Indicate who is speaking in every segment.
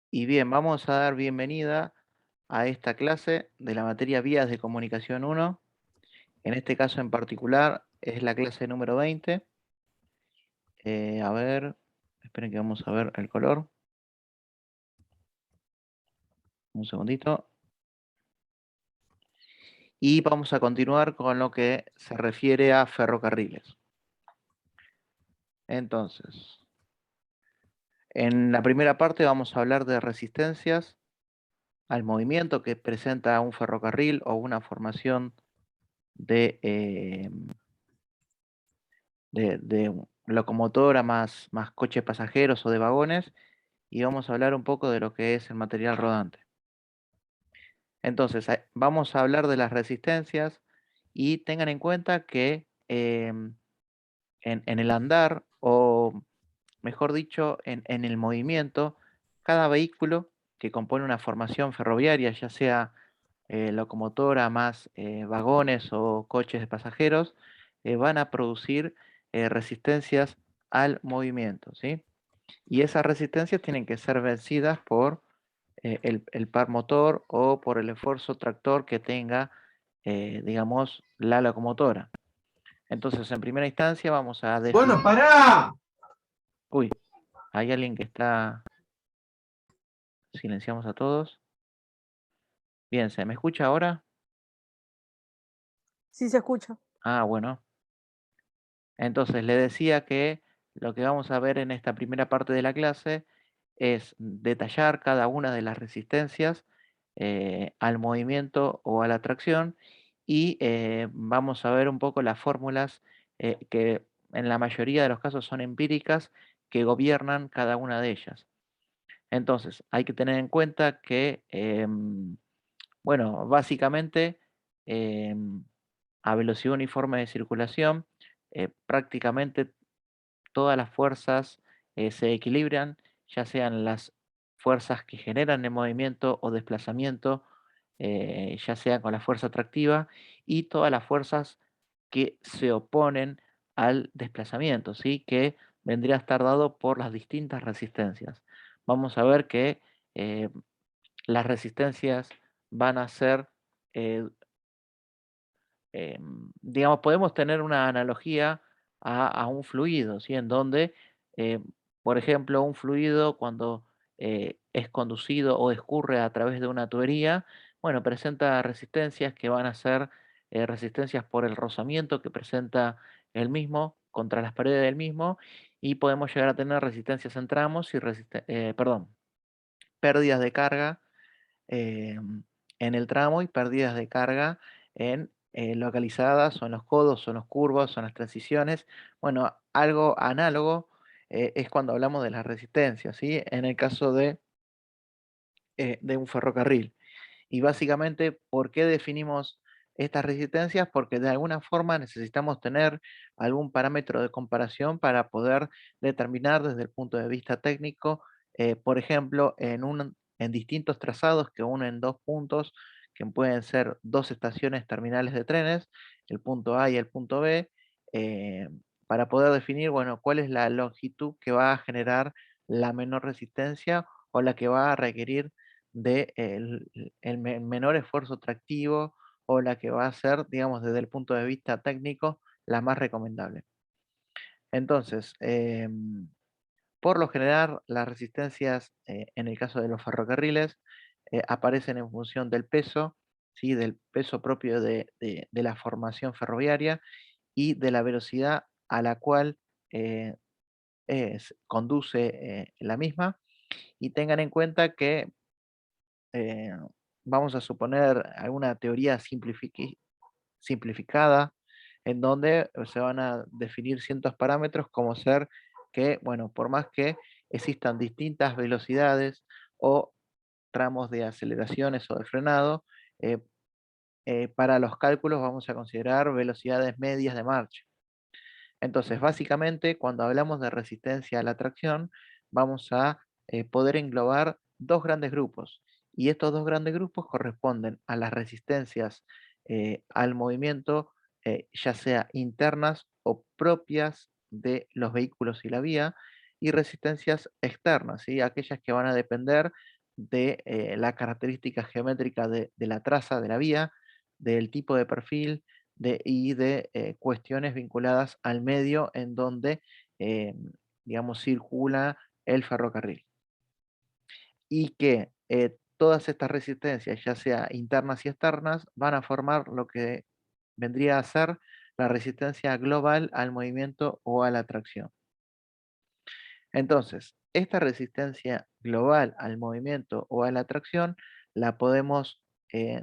Speaker 1: Y bien, vamos a dar bienvenida a esta clase de la materia Vías de Comunicación 1. En este caso en particular es la clase número 20. A ver, esperen que vamos a ver el color. Un segundito. Y vamos a continuar con lo que se refiere a ferrocarriles. Entonces, en la primera parte vamos a hablar de resistencias al movimiento que presenta un ferrocarril o una formación de locomotora más coches pasajeros o de vagones, y vamos a hablar un poco de lo que es el material rodante. Entonces, vamos a hablar de las resistencias y tengan en cuenta que en el andar, o mejor dicho, en el movimiento, cada vehículo que compone una formación ferroviaria, ya sea locomotora más vagones o coches de pasajeros, van a producir resistencias al movimiento, ¿sí? Y esas resistencias tienen que ser vencidas por el par motor o por el esfuerzo tractor que tenga, digamos, la locomotora. Entonces, en primera instancia vamos a
Speaker 2: Bueno,
Speaker 1: definir...
Speaker 2: pará.
Speaker 1: Uy, hay alguien que está... Silenciamos a todos. Bien, ¿se me escucha ahora?
Speaker 3: Sí se escucha.
Speaker 1: Ah, bueno. Entonces, le decía que lo que vamos a ver en esta primera parte de la clase es detallar cada una de las resistencias al movimiento o a la tracción, y vamos a ver un poco las fórmulas que en la mayoría de los casos son empíricas, que gobiernan cada una de ellas. Entonces, hay que tener en cuenta que, bueno, básicamente, a velocidad uniforme de circulación, prácticamente todas las fuerzas se equilibran, ya sean las fuerzas que generan el movimiento o desplazamiento, ya sea con la fuerza atractiva, y todas las fuerzas que se oponen al desplazamiento, ¿sí? Que vendría a estar dado por las distintas resistencias. Vamos a ver que eh, las resistencias van a ser, eh, digamos, podemos tener una analogía a un fluido, ¿sí? En donde, eh, por ejemplo, un fluido cuando es conducido o escurre a través de una tubería, bueno, presenta resistencias que van a ser resistencias por el rozamiento que presenta el mismo contra las paredes del mismo, y podemos llegar a tener resistencias en tramos y perdón, pérdidas de carga en el tramo, y pérdidas de carga en localizadas o en los codos o en los curvos o en las transiciones. Bueno, algo análogo es cuando hablamos de las resistencias, ¿sí? En el caso de un ferrocarril. Y básicamente, ¿por qué definimos estas resistencias? Porque de alguna forma necesitamos tener algún parámetro de comparación para poder determinar desde el punto de vista técnico, por ejemplo, en distintos trazados que unen dos puntos, que pueden ser dos estaciones terminales de trenes, el punto A y el punto B, eh, para poder definir, bueno, cuál es la longitud que va a generar la menor resistencia o la que va a requerir de menor esfuerzo tractivo, o la que va a ser, digamos, desde el punto de vista técnico, la más recomendable. Entonces, por lo general, las resistencias en el caso de los ferrocarriles aparecen en función del peso, ¿sí? Del peso propio de la formación ferroviaria y de la velocidad a la cual eh, conduce la misma. Y tengan en cuenta que eh, vamos a suponer alguna teoría simplificada, en donde se van a definir ciertos parámetros, como ser que, bueno, por más que existan distintas velocidades o tramos de aceleraciones o de frenado, eh, para los cálculos vamos a considerar velocidades medias de marcha. Entonces, básicamente, cuando hablamos de resistencia a la tracción, vamos a poder englobar dos grandes grupos. Y estos dos grandes grupos corresponden a las resistencias al movimiento, ya sea internas o propias de los vehículos y la vía, y resistencias externas, ¿sí? Aquellas que van a depender de la característica geométrica de la traza de la vía, del tipo de perfil y de cuestiones vinculadas al medio en donde, eh, digamos, circula el ferrocarril. Y que todas estas resistencias, ya sea internas y externas, van a formar lo que vendría a ser la resistencia global al movimiento o a la tracción. Entonces, esta resistencia global al movimiento o a la tracción la podemos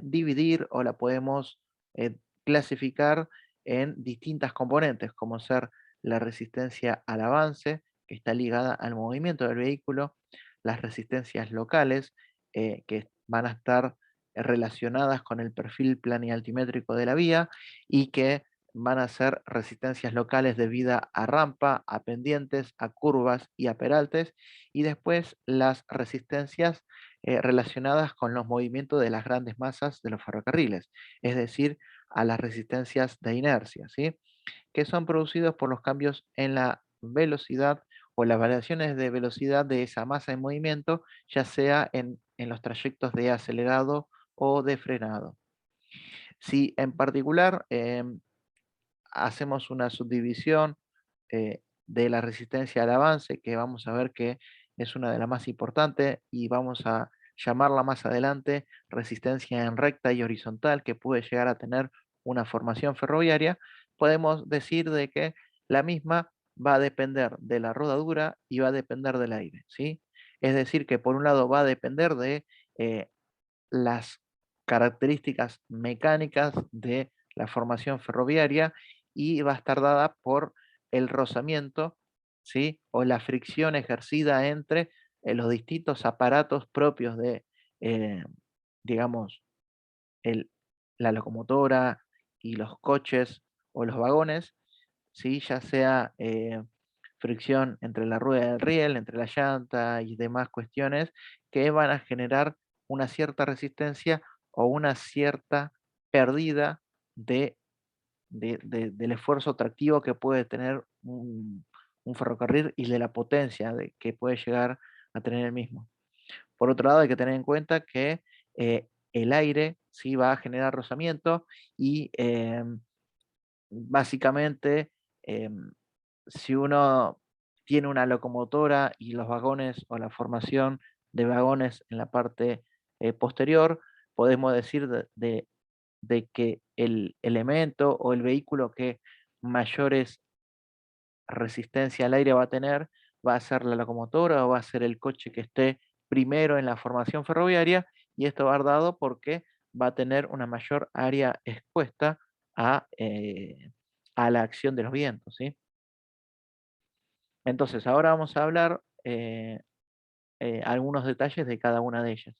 Speaker 1: dividir o la podemos eh, clasificar en distintas componentes, como ser la resistencia al avance, que está ligada al movimiento del vehículo, las resistencias locales, que van a estar relacionadas con el perfil planialtimétrico de la vía y que van a ser resistencias locales debido a rampa, a pendientes, a curvas y a peraltes, y después las resistencias relacionadas con los movimientos de las grandes masas de los ferrocarriles, es decir, a las resistencias de inercia, ¿sí? Que son producidos por los cambios en la velocidad o las variaciones de velocidad de esa masa en movimiento, ya sea en los trayectos de acelerado o de frenado. Si en particular hacemos una subdivisión de la resistencia al avance, que vamos a ver que es una de las más importantes y vamos a llamarla más adelante resistencia en recta y horizontal, que puede llegar a tener una formación ferroviaria, podemos decir de que la misma va a depender de la rodadura y va a depender del aire, ¿sí? Es decir, que por un lado va a depender de eh, las características mecánicas de la formación ferroviaria y va a estar dada por el rozamiento, ¿sí? O la fricción ejercida entre los distintos aparatos propios de, eh, digamos, el- la locomotora y los coches o los vagones, ¿sí? Ya sea fricción entre la rueda del riel, entre la llanta y demás cuestiones que van a generar una cierta resistencia o una cierta pérdida de, del esfuerzo tractivo que puede tener un ferrocarril y de la potencia que puede llegar a tener el mismo. Por otro lado, hay que tener en cuenta que el aire sí va a generar rozamiento y básicamente, si uno tiene una locomotora y los vagones o la formación de vagones en la parte posterior, podemos decir de que el elemento o el vehículo que mayores resistencia al aire va a tener va a ser la locomotora o va a ser el coche que esté primero en la formación ferroviaria, y esto va a dar dado porque va a tener una mayor área expuesta a la acción de los vientos, ¿sí? Entonces, ahora vamos a hablar algunos detalles de cada una de ellas.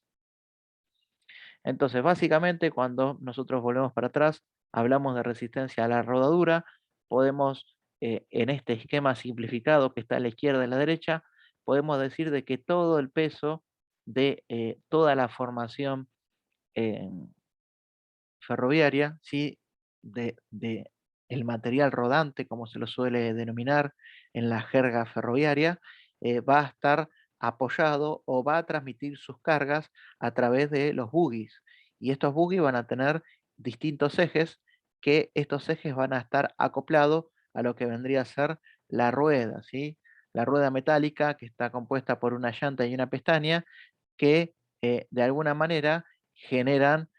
Speaker 1: Entonces, básicamente, cuando nosotros volvemos para atrás, hablamos de resistencia a la rodadura, podemos, en este esquema simplificado que está a la izquierda y a la derecha, podemos decir de que todo el peso de toda la formación eh, ferroviaria, ¿sí? De el material rodante, como se lo suele denominar en la jerga ferroviaria, va a estar apoyado o va a transmitir sus cargas a través de los bogies. Y estos bogies van a tener distintos ejes, que estos ejes van a estar acoplados a lo que vendría a ser la rueda, ¿sí? La rueda metálica, que está compuesta por una llanta y una pestaña, que de alguna manera generan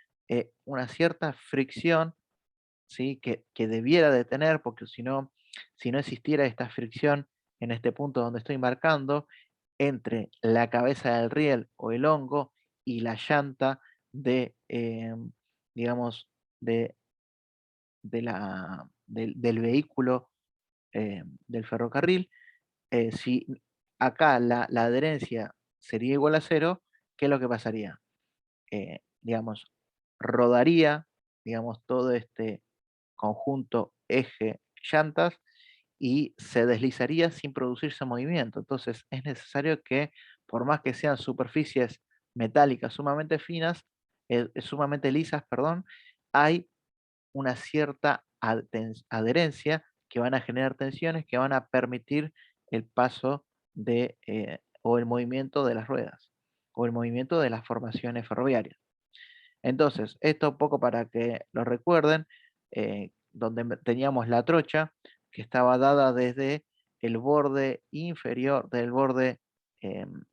Speaker 1: una cierta fricción, ¿sí? Que debiera de tener, porque si no existiera esta fricción en este punto donde estoy marcando, entre la cabeza del riel o el hongo y la llanta digamos, de, del vehículo del ferrocarril, si acá la adherencia sería igual a cero, ¿qué es lo que pasaría? Digamos, rodaría, digamos, todo este conjunto eje llantas y se deslizaría sin producirse movimiento. Entonces es necesario que, por más que sean superficies metálicas sumamente finas, sumamente lisas, perdón, hay una cierta adherencia que van a generar tensiones que van a permitir el paso o el movimiento de las ruedas. o el movimiento de las formaciones ferroviarias. Entonces, esto un poco para que lo recuerden, donde teníamos la trocha, que estaba dada desde el borde inferior del borde, em,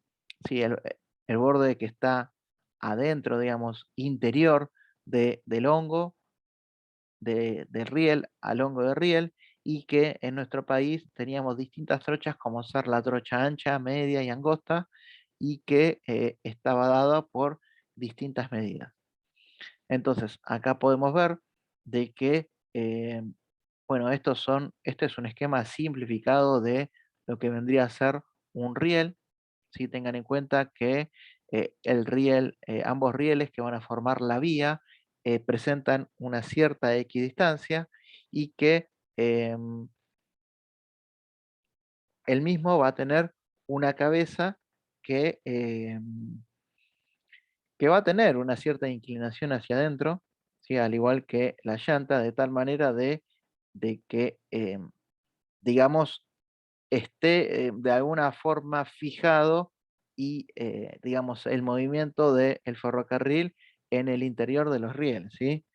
Speaker 1: sí, el borde que está adentro, digamos, interior del hongo, del riel al hongo de riel, y que en nuestro país teníamos distintas trochas, como ser la trocha ancha, media y angosta, y que estaba dada por distintas medidas. Entonces, acá podemos ver de que, bueno, este es un esquema simplificado de lo que vendría a ser un riel. ¿Sí? Tengan en cuenta que el riel, ambos rieles que van a formar la vía presentan una cierta equidistancia y que el mismo va a tener una cabeza que, que va a tener una cierta inclinación hacia adentro, ¿sí? Al igual que la llanta, de tal manera de que, digamos, esté de alguna forma fijado y, digamos, el movimiento del ferrocarril en el interior de los rieles, ¿sí?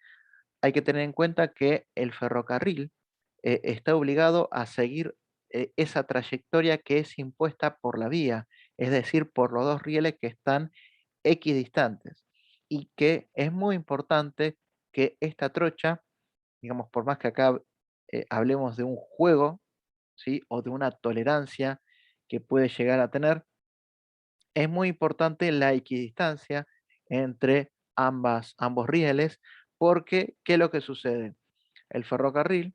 Speaker 1: Hay que tener en cuenta que el ferrocarril está obligado a seguir esa trayectoria que es impuesta por la vía, es decir, por los dos rieles que están equidistantes. Y que es muy importante que esta trocha, digamos, por más que acá hablemos de un juego, ¿sí? O de una tolerancia que puede llegar a tener, es muy importante la equidistancia entre ambos rieles, porque ¿qué es lo que sucede? El ferrocarril,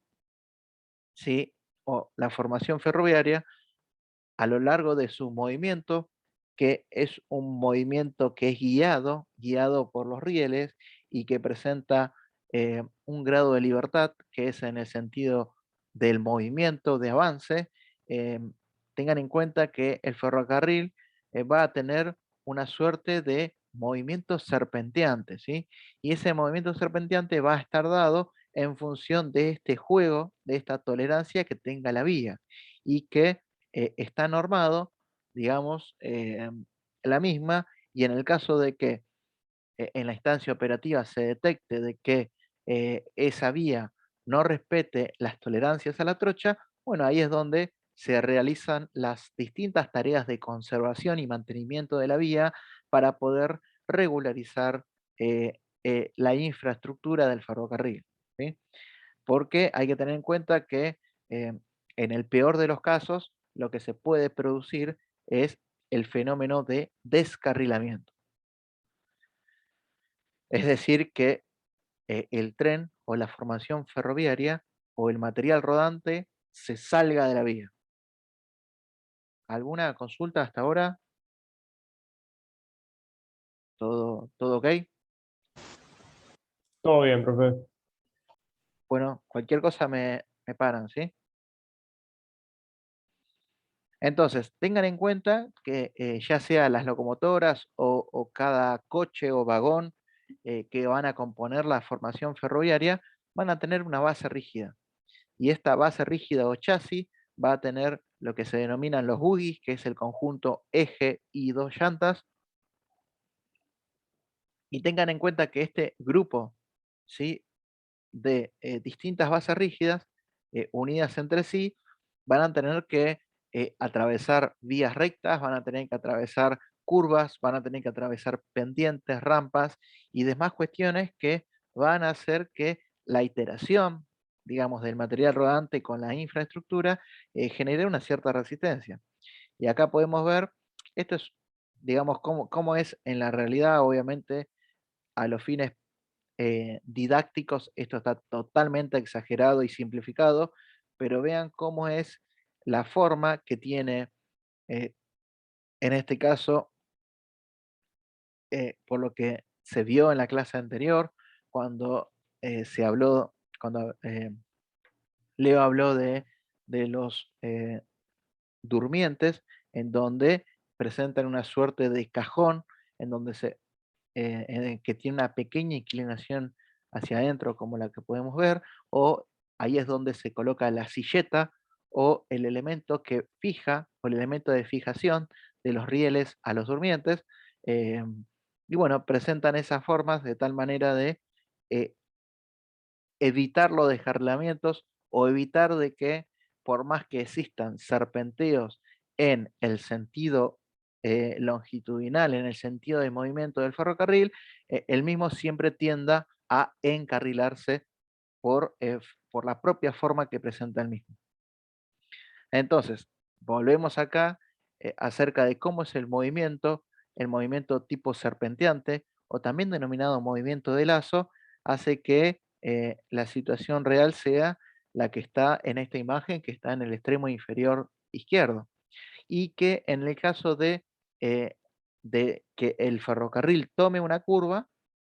Speaker 1: ¿sí? O la formación ferroviaria, a lo largo de su movimiento, que es un movimiento que es guiado por los rieles y que presenta un grado de libertad, que es en el sentido del movimiento de avance. eh, Tengan en cuenta que el ferrocarril va a tener una suerte de movimiento serpenteante, ¿sí? Y ese movimiento serpenteante va a estar dado en función de este juego, de esta tolerancia que tenga la vía y que está normado, digamos, la misma, y en el caso de que en la instancia operativa se detecte de que esa vía no respete las tolerancias a la trocha, bueno, ahí es donde se realizan las distintas tareas de conservación y mantenimiento de la vía para poder regularizar la infraestructura del ferrocarril, ¿sí? Porque hay que tener en cuenta que eh, en el peor de los casos, lo que se puede producir es el fenómeno de descarrilamiento. Es decir, que el tren o la formación ferroviaria o el material rodante se salga de la vía. ¿Alguna consulta hasta ahora? ¿Todo ok?
Speaker 2: Todo bien, profe.
Speaker 1: Bueno, cualquier cosa me paran, ¿sí? Entonces, tengan en cuenta que ya sea las locomotoras o cada coche o vagón que van a componer la formación ferroviaria van a tener una base rígida. Y esta base rígida o chasis va a tener lo que se denominan los bogies, que es el conjunto eje y dos llantas. Y tengan en cuenta que este grupo, ¿sí? De distintas bases rígidas unidas entre sí, van a tener que atravesar vías rectas, van a tener que atravesar curvas, van a tener que atravesar pendientes, rampas y demás cuestiones que van a hacer que la iteración, digamos, del material rodante con la infraestructura genere una cierta resistencia. Y acá podemos ver, esto es, digamos, cómo es en la realidad, obviamente, a los fines didácticos, esto está totalmente exagerado y simplificado, pero vean cómo es la forma que tiene, eh, en este caso, por lo que se vio en la clase anterior, cuando cuando Leo habló de los durmientes, en donde presentan una suerte de cajón, en donde que tiene una pequeña inclinación hacia adentro, como la que podemos ver, o ahí es donde se coloca la silleta o el elemento que fija, o el elemento de fijación de los rieles a los durmientes. Y bueno, presentan esas formas de tal manera de eh, evitar los descarrilamientos o evitar de que, por más que existan serpenteos en el sentido longitudinal, en el sentido de movimiento del ferrocarril, el mismo siempre tienda a encarrilarse por la propia forma que presenta el mismo. Entonces, volvemos acá acerca de cómo es el movimiento tipo serpenteante o también denominado movimiento de lazo, hace que la situación real sea la que está en esta imagen, que está en el extremo inferior izquierdo, y que en el caso eh, de que el ferrocarril tome una curva,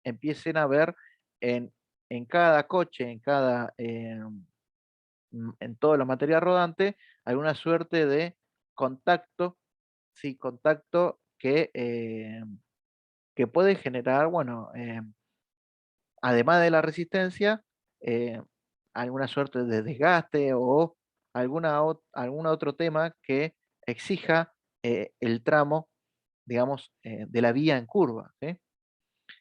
Speaker 1: empiecen a ver en, en cada coche, en todo lo material rodante, alguna suerte de contacto, sí, contacto que puede generar, bueno, además de la resistencia, eh, alguna suerte de desgaste o algún otro tema que exija el tramo, digamos, de la vía en curva, ¿sí?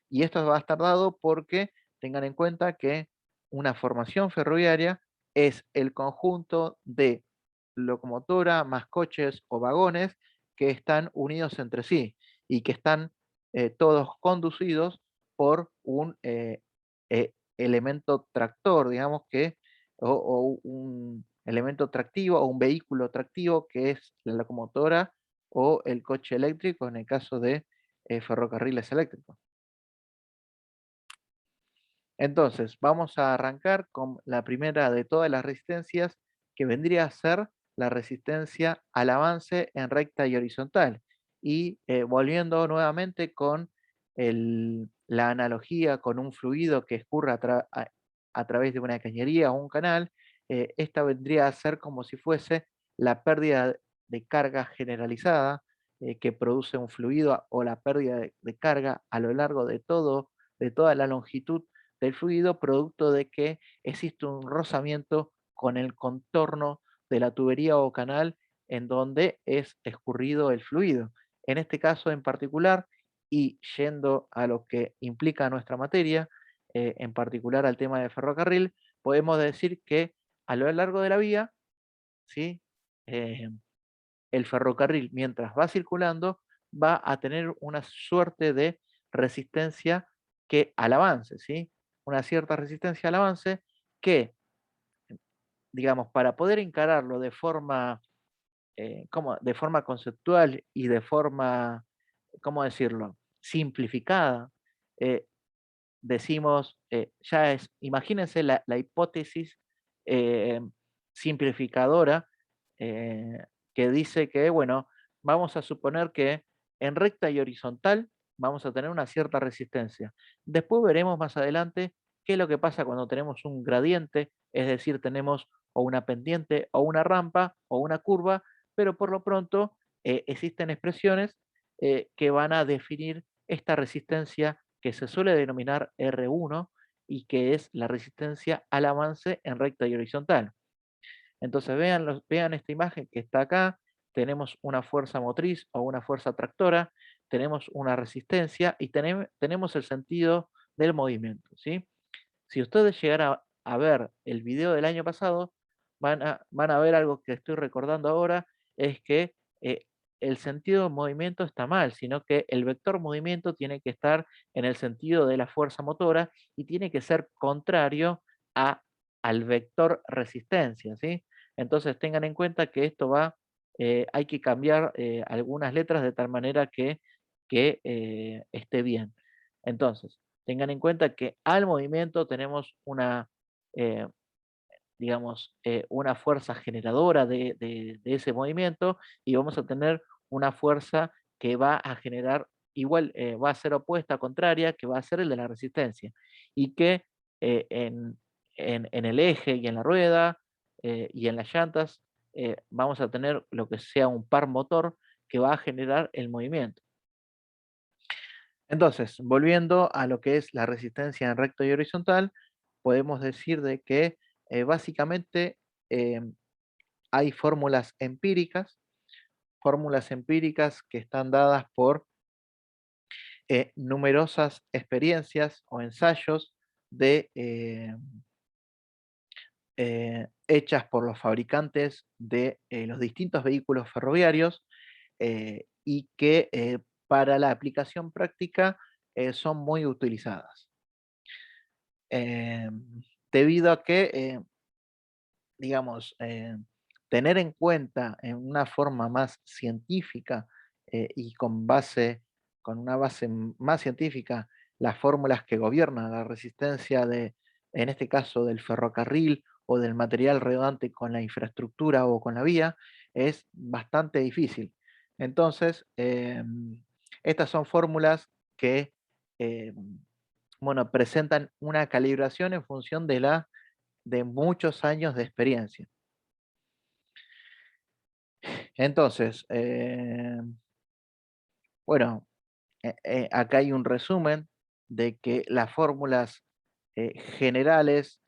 Speaker 1: Y esto va a estar dado porque tengan en cuenta que una formación ferroviaria es el conjunto de locomotora más coches o vagones que están unidos entre sí y que están todos conducidos por un elemento tractor, digamos que, o un elemento tractivo o un vehículo tractivo que es la locomotora o el coche eléctrico en el caso de ferrocarriles eléctricos. Entonces, vamos a arrancar con la primera de todas las resistencias, que vendría a ser la resistencia al avance en recta y horizontal. Y volviendo nuevamente con la analogía con un fluido que escurre a través de una cañería o un canal, esta vendría a ser como si fuese la pérdida de carga generalizada que produce un fluido o la pérdida de carga a lo largo de toda la longitud del fluido, producto de que existe un rozamiento con el contorno de la tubería o canal en donde es escurrido el fluido. En este caso en particular, y yendo a lo que implica nuestra materia, en particular al tema de ferrocarril, podemos decir que a lo largo de la vía, ¿sí? Eh, el ferrocarril, mientras va circulando, va a tener una suerte de resistencia que al avance, ¿sí? Una cierta resistencia al avance que, digamos, para poder encararlo de forma conceptual y de forma, ¿cómo decirlo? Simplificada, eh, decimos, imagínense la hipótesis eh, simplificadora eh, que dice que, bueno, vamos a suponer que en recta y horizontal vamos a tener una cierta resistencia. Después veremos más adelante qué es lo que pasa cuando tenemos un gradiente, es decir, tenemos o una pendiente o una rampa o una curva, pero por lo pronto existen expresiones que van a definir esta resistencia que se suele denominar R1 y que es la resistencia al avance en recta y horizontal. Entonces vean esta imagen que está acá, tenemos una fuerza motriz o una fuerza tractora, tenemos una resistencia y tenemos el sentido del movimiento, ¿sí? Si ustedes llegaran a ver el video del año pasado, van a ver algo que estoy recordando ahora, es que eh, el sentido de movimiento está mal, sino que el vector movimiento tiene que estar en el sentido de la fuerza motora y tiene que ser contrario a, al vector resistencia, ¿sí? Entonces tengan en cuenta que hay que cambiar algunas letras de tal manera que esté bien. Entonces, tengan en cuenta que al movimiento tenemos eh, digamos, una fuerza generadora de ese movimiento y vamos a tener una fuerza que va a generar igual, va a ser opuesta, contraria, que va a ser el de la resistencia. Y que eh, en, en el eje y en la rueda y en las llantas vamos a tener lo que sea un par motor que va a generar el movimiento. Entonces, volviendo a lo que es la resistencia en recto y horizontal, podemos decir de que básicamente em, hay fórmulas empíricas que están dadas por numerosas experiencias o ensayos de, hechas por los fabricantes de los distintos vehículos ferroviarios y que para la aplicación práctica son muy utilizadas. Debido a que, digamos, tener en cuenta en una forma más científica y con una base más científica, las fórmulas que gobiernan la resistencia de, en este caso, del ferrocarril o del material rodante con la infraestructura o con la vía, es bastante difícil. Entonces, estas son fórmulas que, bueno, presentan una calibración en función de muchos años de experiencia. Entonces, bueno, acá hay un resumen de que las fórmulas generales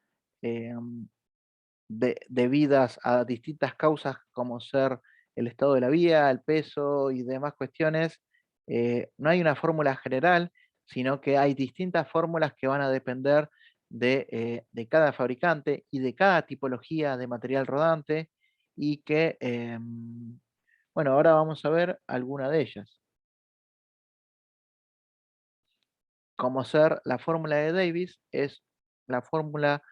Speaker 1: debidas a distintas causas como ser el estado de la vía, el peso y demás cuestiones, no hay una fórmula general, sino que hay distintas fórmulas que van a depender de cada fabricante y de cada tipología de material rodante y que, bueno, ahora vamos a ver alguna de ellas, como ser la fórmula de Davis, es la fórmula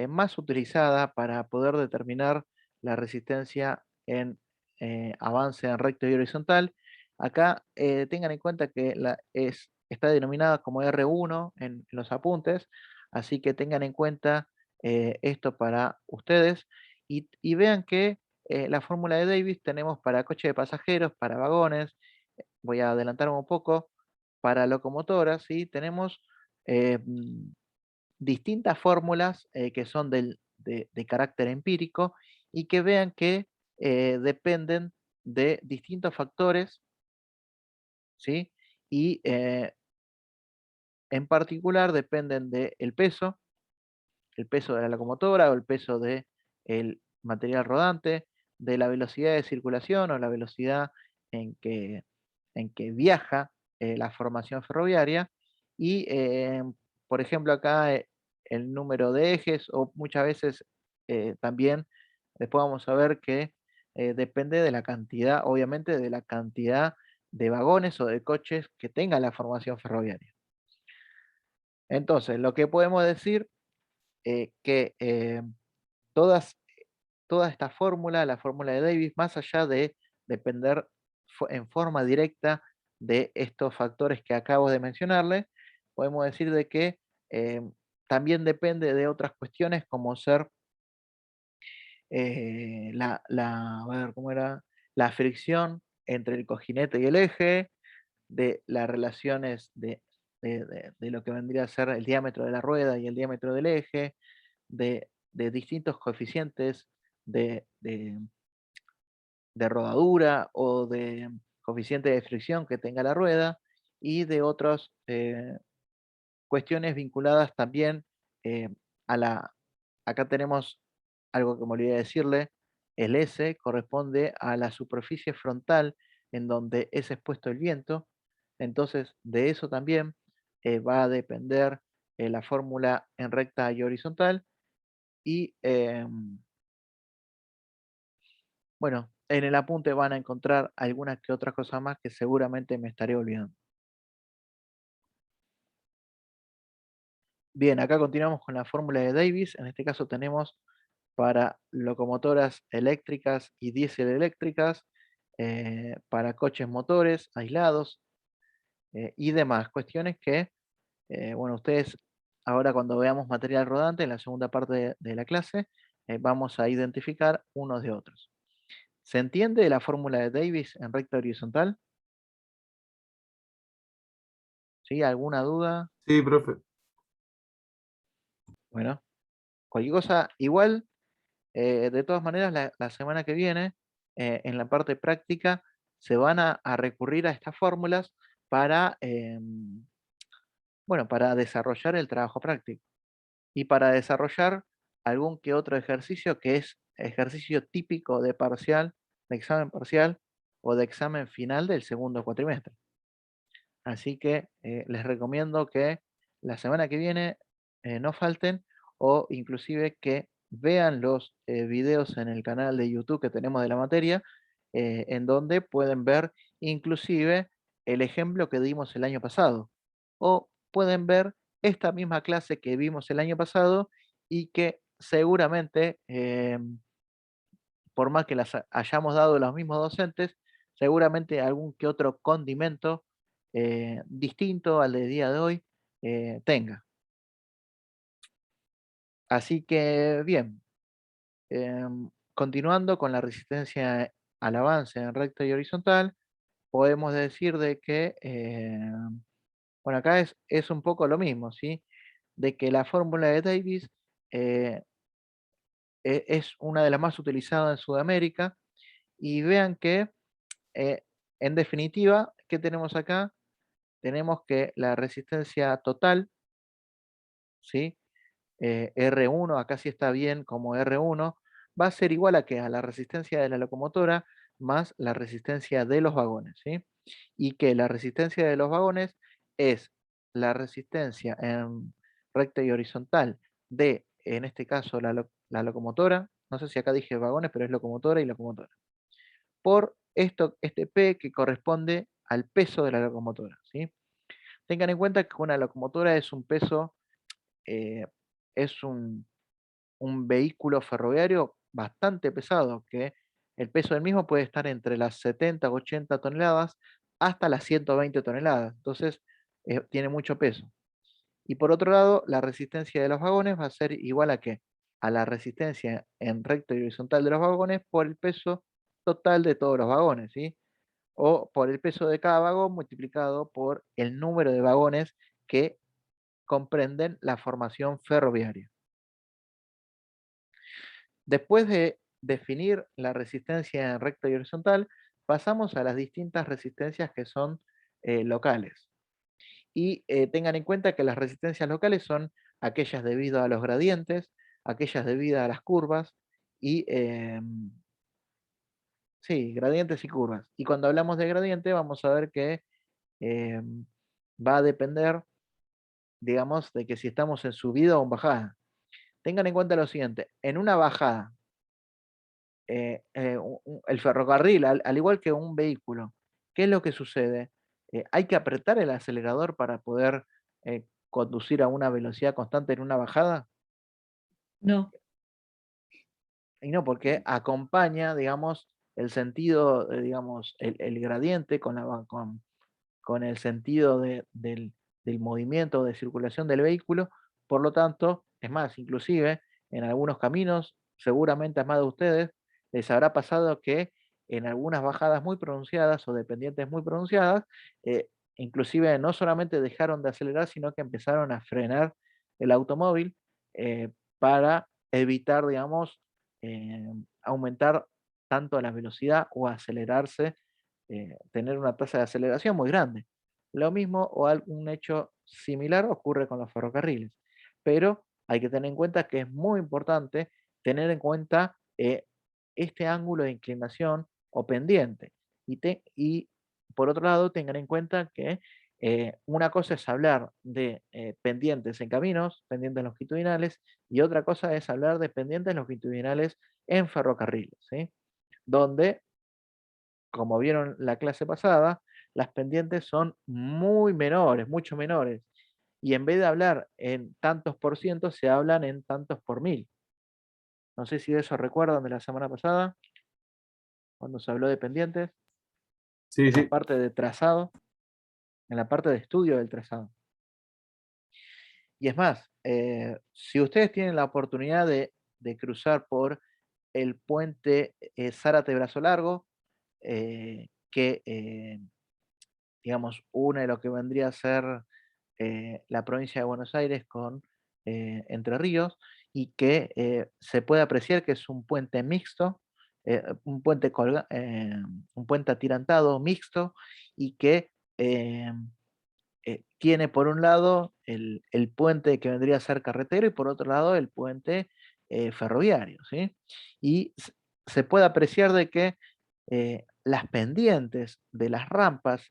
Speaker 1: más utilizada para poder determinar la resistencia en avance en recto y horizontal. Acá tengan en cuenta que está denominada como R1 en los apuntes, así que tengan en cuenta esto para ustedes y vean que la fórmula de Davis tenemos para coche de pasajeros, para vagones, voy a adelantar un poco, para locomotoras, ¿sí? Tenemos distintas fórmulas que son de carácter empírico y que vean que dependen de distintos factores, ¿sí? Y en particular dependen del el peso de la locomotora o el peso del material rodante, de la velocidad de circulación o la velocidad en que, en que viaja la formación ferroviaria y, por ejemplo, acá el número de ejes o muchas veces también después vamos a ver que depende de la cantidad, obviamente, de la cantidad de vagones o de coches que tenga la formación ferroviaria. Entonces, lo que podemos decir que todas, toda esta fórmula, la fórmula de Davis, más allá de depender en forma directa de estos factores que acabo de mencionarle, podemos decir de que eh, también depende de otras cuestiones como ser a ver, ¿cómo era? La fricción entre el cojinete y el eje, de las relaciones de lo que vendría a ser el diámetro de la rueda y el diámetro del eje, de distintos coeficientes de de rodadura o de coeficiente de fricción que tenga la rueda y de otras cuestiones vinculadas también a la... Acá tenemos algo que me olvidé decirle, el S corresponde a la superficie frontal en donde es expuesto el viento, entonces de eso también va a depender la fórmula en recta y horizontal y bueno, en el apunte van a encontrar algunas que otras cosas más que seguramente me estaré olvidando. Bien, acá continuamos con la fórmula de Davis. En este caso tenemos para locomotoras eléctricas y diésel eléctricas, para coches motores aislados y demás. Cuestiones que, bueno, ustedes ahora cuando veamos material rodante en la segunda parte de la clase, vamos a identificar unos de otros. ¿Se entiende la fórmula de Davis en recta horizontal? ¿Sí? ¿Alguna duda?
Speaker 2: Sí, profe.
Speaker 1: Bueno, cualquier cosa, igual, de todas maneras, la semana que viene, en la parte práctica, se van a recurrir a estas fórmulas para, bueno, para desarrollar el trabajo práctico y para desarrollar algún que otro ejercicio que es ejercicio típico de parcial, de examen parcial o de examen final del segundo cuatrimestre. Así que les recomiendo que la semana que viene no falten o inclusive que vean los videos en el canal de YouTube que tenemos de la materia, en donde pueden ver inclusive el ejemplo que dimos el año pasado. O pueden ver esta misma clase que vimos el año pasado y que seguramente por más que las hayamos dado los mismos docentes, seguramente algún que otro condimento distinto al de día de hoy tenga. Así que bien, continuando con la resistencia al avance en recta y horizontal, podemos decir de que, bueno, acá es un poco lo mismo, ¿sí? De que la fórmula de Davis eh, es una de las más utilizadas en Sudamérica y vean que Eh, en definitiva, ¿qué tenemos acá? Tenemos que la resistencia total, ¿sí? R1, acá sí está bien como R1, va a ser igual a que a la resistencia de la locomotora más la resistencia de los vagones, ¿sí? Y que la resistencia de los vagones es la resistencia en recta y horizontal de, en este caso, la locomotora, no sé si acá dije vagones, pero es locomotora y locomotora por este P que corresponde al peso de la locomotora, ¿sí? Tengan en cuenta que una locomotora es un peso, eh, es un vehículo ferroviario bastante pesado, que el peso del mismo puede estar entre las 70 o 80 toneladas hasta las 120 toneladas. Entonces, tiene mucho peso. Y por otro lado, la resistencia de los vagones va a ser igual a qué? A la resistencia en recto y horizontal de los vagones por el peso total de todos los vagones, ¿sí? O por el peso de cada vagón multiplicado por el número de vagones que comprenden la formación ferroviaria. Después de definir la resistencia en recta y horizontal, pasamos a las distintas resistencias que son locales. Y tengan en cuenta que las resistencias locales son aquellas debido a los gradientes, aquellas debidas a las curvas y sí, gradientes y curvas. Y cuando hablamos de gradiente, vamos a ver que va a depender, digamos, de que si estamos en subida o en bajada. Tengan en cuenta lo siguiente, en una bajada, el ferrocarril, al igual que un vehículo, ¿qué es lo que sucede? Hay que apretar el acelerador para poder conducir a una velocidad constante en una bajada,
Speaker 2: No,
Speaker 1: y no, porque acompaña, digamos, el sentido, digamos, el gradiente con el sentido del movimiento de circulación del vehículo. Por lo tanto, es más, inclusive en algunos caminos, seguramente a más de ustedes les habrá pasado que en algunas bajadas muy pronunciadas o de pendientes muy pronunciadas, eh, inclusive no solamente dejaron de acelerar, sino que empezaron a frenar el automóvil para evitar, digamos, aumentar tanto la velocidad o acelerarse, tener una tasa de aceleración muy grande. Lo mismo o algún hecho similar ocurre con los ferrocarriles, pero hay que tener en cuenta que es muy importante tener en cuenta este ángulo de inclinación o pendiente. Y por otro lado, tengan en cuenta que una cosa es hablar de pendientes en caminos, pendientes longitudinales, y otra cosa es hablar de pendientes longitudinales en ferrocarriles, ¿sí? Donde, como vieron la clase pasada, las pendientes son muy menores, mucho menores. Y en vez de hablar en tantos por ciento, se hablan en tantos por mil. No sé si de eso recuerdan de la semana pasada, cuando se habló de pendientes,
Speaker 2: sí,
Speaker 1: en la
Speaker 2: sí.
Speaker 1: parte de trazado, en la parte de estudio del trazado. Y es más, si ustedes tienen la oportunidad de cruzar por el puente Zárate Brazo Largo, que digamos, une lo que vendría a ser la provincia de Buenos Aires con Entre Ríos, y que se puede apreciar que es un puente mixto, un puente atirantado mixto, y que tiene por un lado el puente que vendría a ser carretero y por otro lado el puente ferroviario, ¿sí? Y se puede apreciar de que las pendientes de las rampas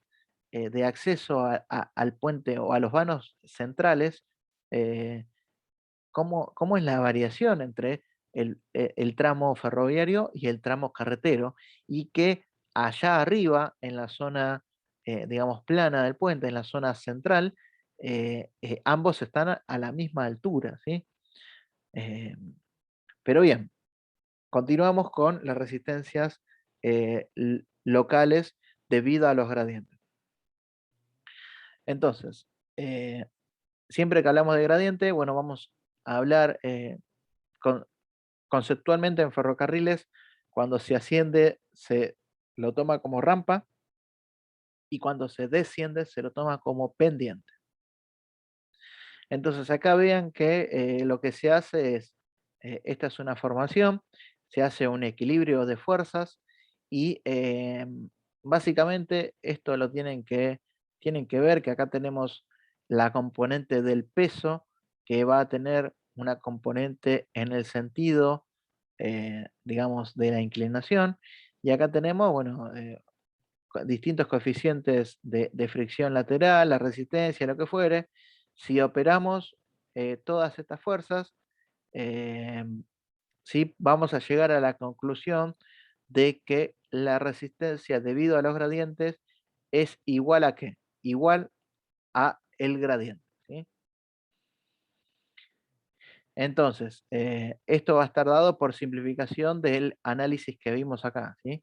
Speaker 1: de acceso al puente o a los vanos centrales, eh, cómo es la variación entre el tramo ferroviario y el tramo carretero, y que allá arriba, en la zona, digamos, plana del puente, en la zona central, ambos están a la misma altura, ¿sí? Eh, pero bien, continuamos con las resistencias locales debido a los gradientes. Entonces, eh, siempre que hablamos de gradiente, bueno, vamos a hablar con- conceptualmente en ferrocarriles. Cuando se asciende se lo toma como rampa, y cuando se desciende se lo toma como pendiente. Entonces acá vean que lo que se hace es, esta es una formación, se hace un equilibrio de fuerzas, y básicamente esto lo tienen que ver que acá tenemos la componente del peso, que va a tener una componente en el sentido, digamos, de la inclinación, y acá tenemos, bueno, distintos coeficientes de fricción lateral, la resistencia, lo que fuere. Si operamos todas estas fuerzas, sí, vamos a llegar a la conclusión de que la resistencia debido a los gradientes es igual a ¿qué? Igual a el gradiente, ¿sí? Entonces, esto va a estar dado por simplificación del análisis que vimos acá, ¿sí?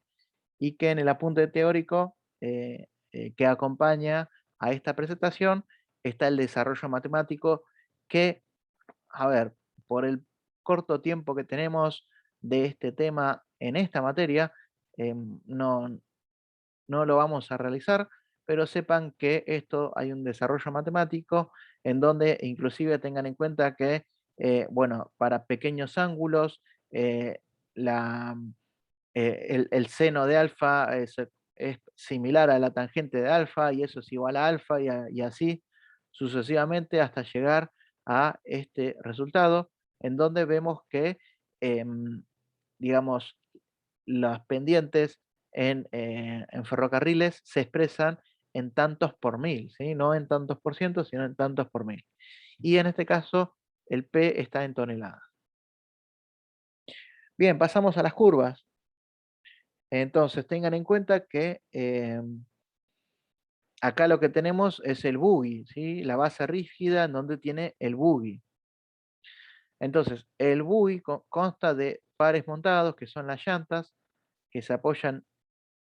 Speaker 1: Y que en el apunte teórico que acompaña a esta presentación está el desarrollo matemático que, a ver, por el corto tiempo que tenemos de este tema en esta materia, no lo vamos a realizar, pero sepan que esto hay un desarrollo matemático en donde inclusive tengan en cuenta que, bueno, para pequeños ángulos, eh, la, el seno de alfa es similar a la tangente de alfa, y eso es igual a alfa, y así sucesivamente hasta llegar a este resultado, en donde vemos que, digamos, las pendientes en ferrocarriles se expresan en tantos por mil, ¿sí? No en tantos por ciento, sino en tantos por mil. Y en este caso, el P está en toneladas. Bien, pasamos a las curvas. Entonces, tengan en cuenta que acá lo que tenemos es el buggy, ¿sí? La base rígida en donde tiene el buggy. Entonces, el buggy consta de pares montados, que son las llantas, que se apoyan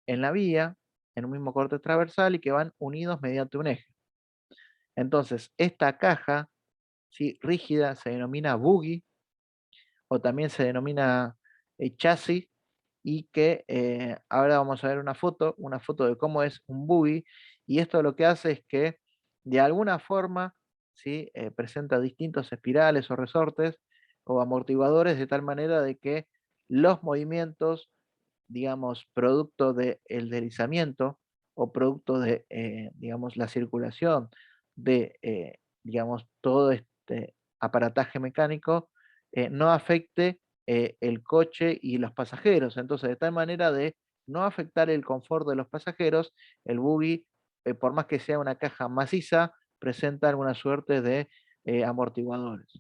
Speaker 1: en la vía, en un mismo corte transversal, y que van unidos mediante un eje. Entonces, esta caja, ¿sí?, rígida se denomina buggy, o también se denomina chasis, y que ahora vamos a ver una foto de cómo es un buggy, y esto lo que hace es que de alguna forma, ¿sí?, presenta distintos espirales o resortes o amortiguadores, de tal manera de que los movimientos, digamos, producto del deslizamiento o producto de, digamos, la circulación de, digamos, todo este aparataje mecánico, no afecte el coche y los pasajeros. Entonces, de tal manera de no afectar el confort de los pasajeros, el buggy, por más que sea una caja maciza, presenta alguna suerte de amortiguadores.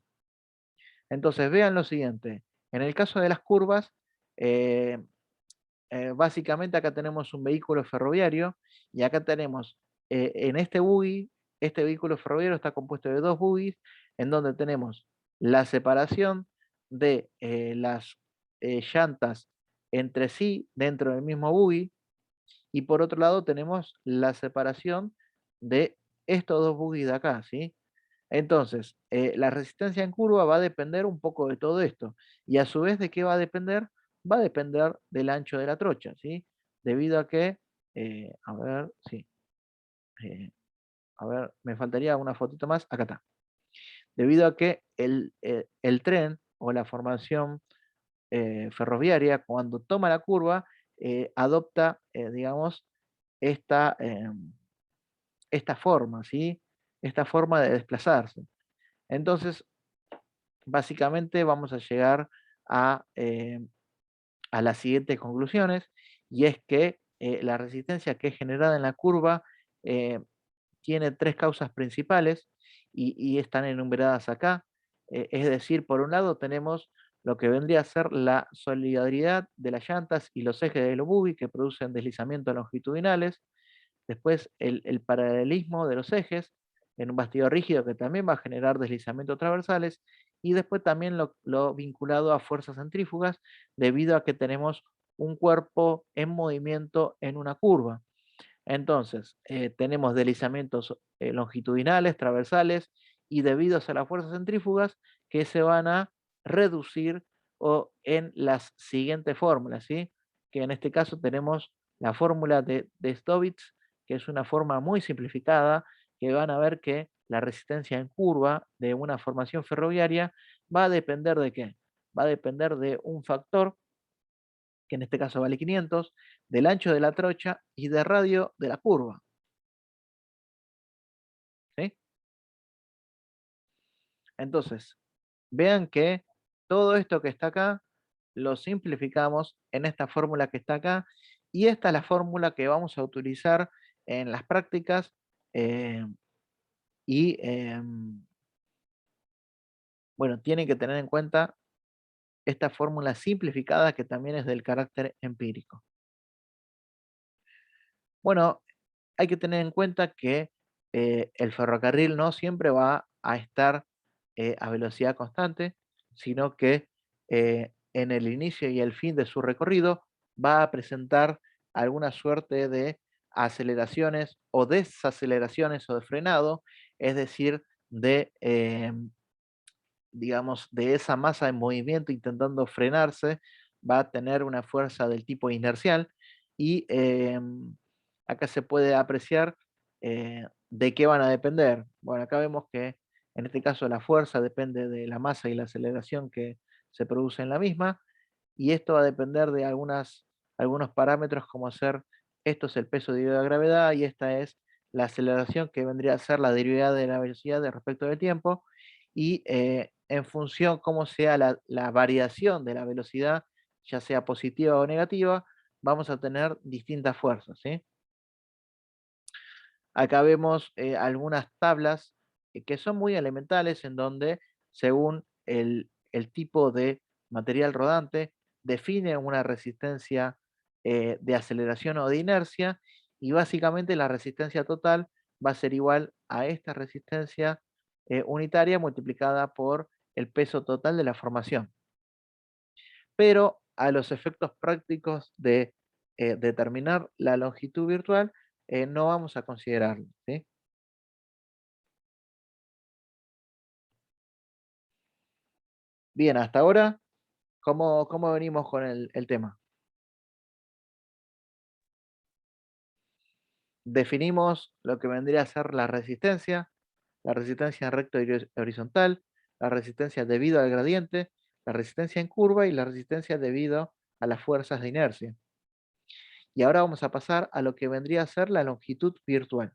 Speaker 1: Entonces, vean lo siguiente. En el caso de las curvas, eh, básicamente acá tenemos un vehículo ferroviario, y acá tenemos en este buggy, este vehículo ferroviario está compuesto de dos buggies, en donde tenemos la separación de las llantas entre sí dentro del mismo buggy, y por otro lado tenemos la separación de estos dos buggies de acá, ¿sí? Entonces, la resistencia en curva va a depender un poco de todo esto. Y a su vez, ¿de qué va a depender? Va a depender del ancho de la trocha, ¿sí? Debido a que, a ver, sí, eh, a ver, me faltaría una fotito más, acá está. Debido a que el tren o la formación ferroviaria, cuando toma la curva, adopta, digamos, esta, esta forma, ¿sí? Esta forma de desplazarse. Entonces, básicamente vamos a llegar a las siguientes conclusiones, y es que la resistencia que es generada en la curva eh, tiene tres causas principales y están enumeradas acá. Es decir, por un lado tenemos lo que vendría a ser la solidaridad de las llantas y los ejes del obubi que producen deslizamientos longitudinales. Después el paralelismo de los ejes en un bastidor rígido que también va a generar deslizamientos transversales. Y después también lo vinculado a fuerzas centrífugas debido a que tenemos un cuerpo en movimiento en una curva. Entonces, tenemos deslizamientos longitudinales, transversales y debidos a las fuerzas centrífugas que se van a reducir en las siguientes fórmulas, ¿sí? Que en este caso tenemos la fórmula de Stobitz, que es una forma muy simplificada, que van a ver que la resistencia en curva de una formación ferroviaria va a depender de qué? Va a depender de un factor que en este caso vale 500, del ancho de la trocha y de radio de la curva. ¿Sí? Entonces, vean que todo esto que está acá lo simplificamos en esta fórmula que está acá y esta es la fórmula que vamos a utilizar en las prácticas eh, y bueno, tienen que tener en cuenta esta fórmula simplificada que también es del carácter empírico. Bueno, hay que tener en cuenta que el ferrocarril no siempre va a estar a velocidad constante, sino que en el inicio y el fin de su recorrido va a presentar alguna suerte de aceleraciones o desaceleraciones o de frenado, es decir, digamos, de esa masa en movimiento intentando frenarse, va a tener una fuerza del tipo inercial y acá se puede apreciar de qué van a depender. Bueno, acá vemos que en este caso la fuerza depende de la masa y la aceleración que se produce en la misma, y esto va a depender de algunos parámetros como ser, esto es el peso debido a la gravedad y esta es la aceleración que vendría a ser la derivada de la velocidad de respecto del tiempo, y en función cómo sea la variación de la velocidad, ya sea positiva o negativa, vamos a tener distintas fuerzas, ¿sí? Acá vemos algunas tablas que son muy elementales en donde, según el tipo de material rodante, define una resistencia de aceleración o de inercia y básicamente la resistencia total va a ser igual a esta resistencia unitaria multiplicada por el peso total de la formación. Pero a los efectos prácticos de determinar la longitud virtual no vamos a considerarlo, ¿sí? Bien, hasta ahora, ¿cómo venimos con el tema? Definimos lo que vendría a ser la resistencia en recto y horizontal, la resistencia debido al gradiente, la resistencia en curva y la resistencia debido a las fuerzas de inercia. Y ahora vamos a pasar a lo que vendría a ser la longitud virtual.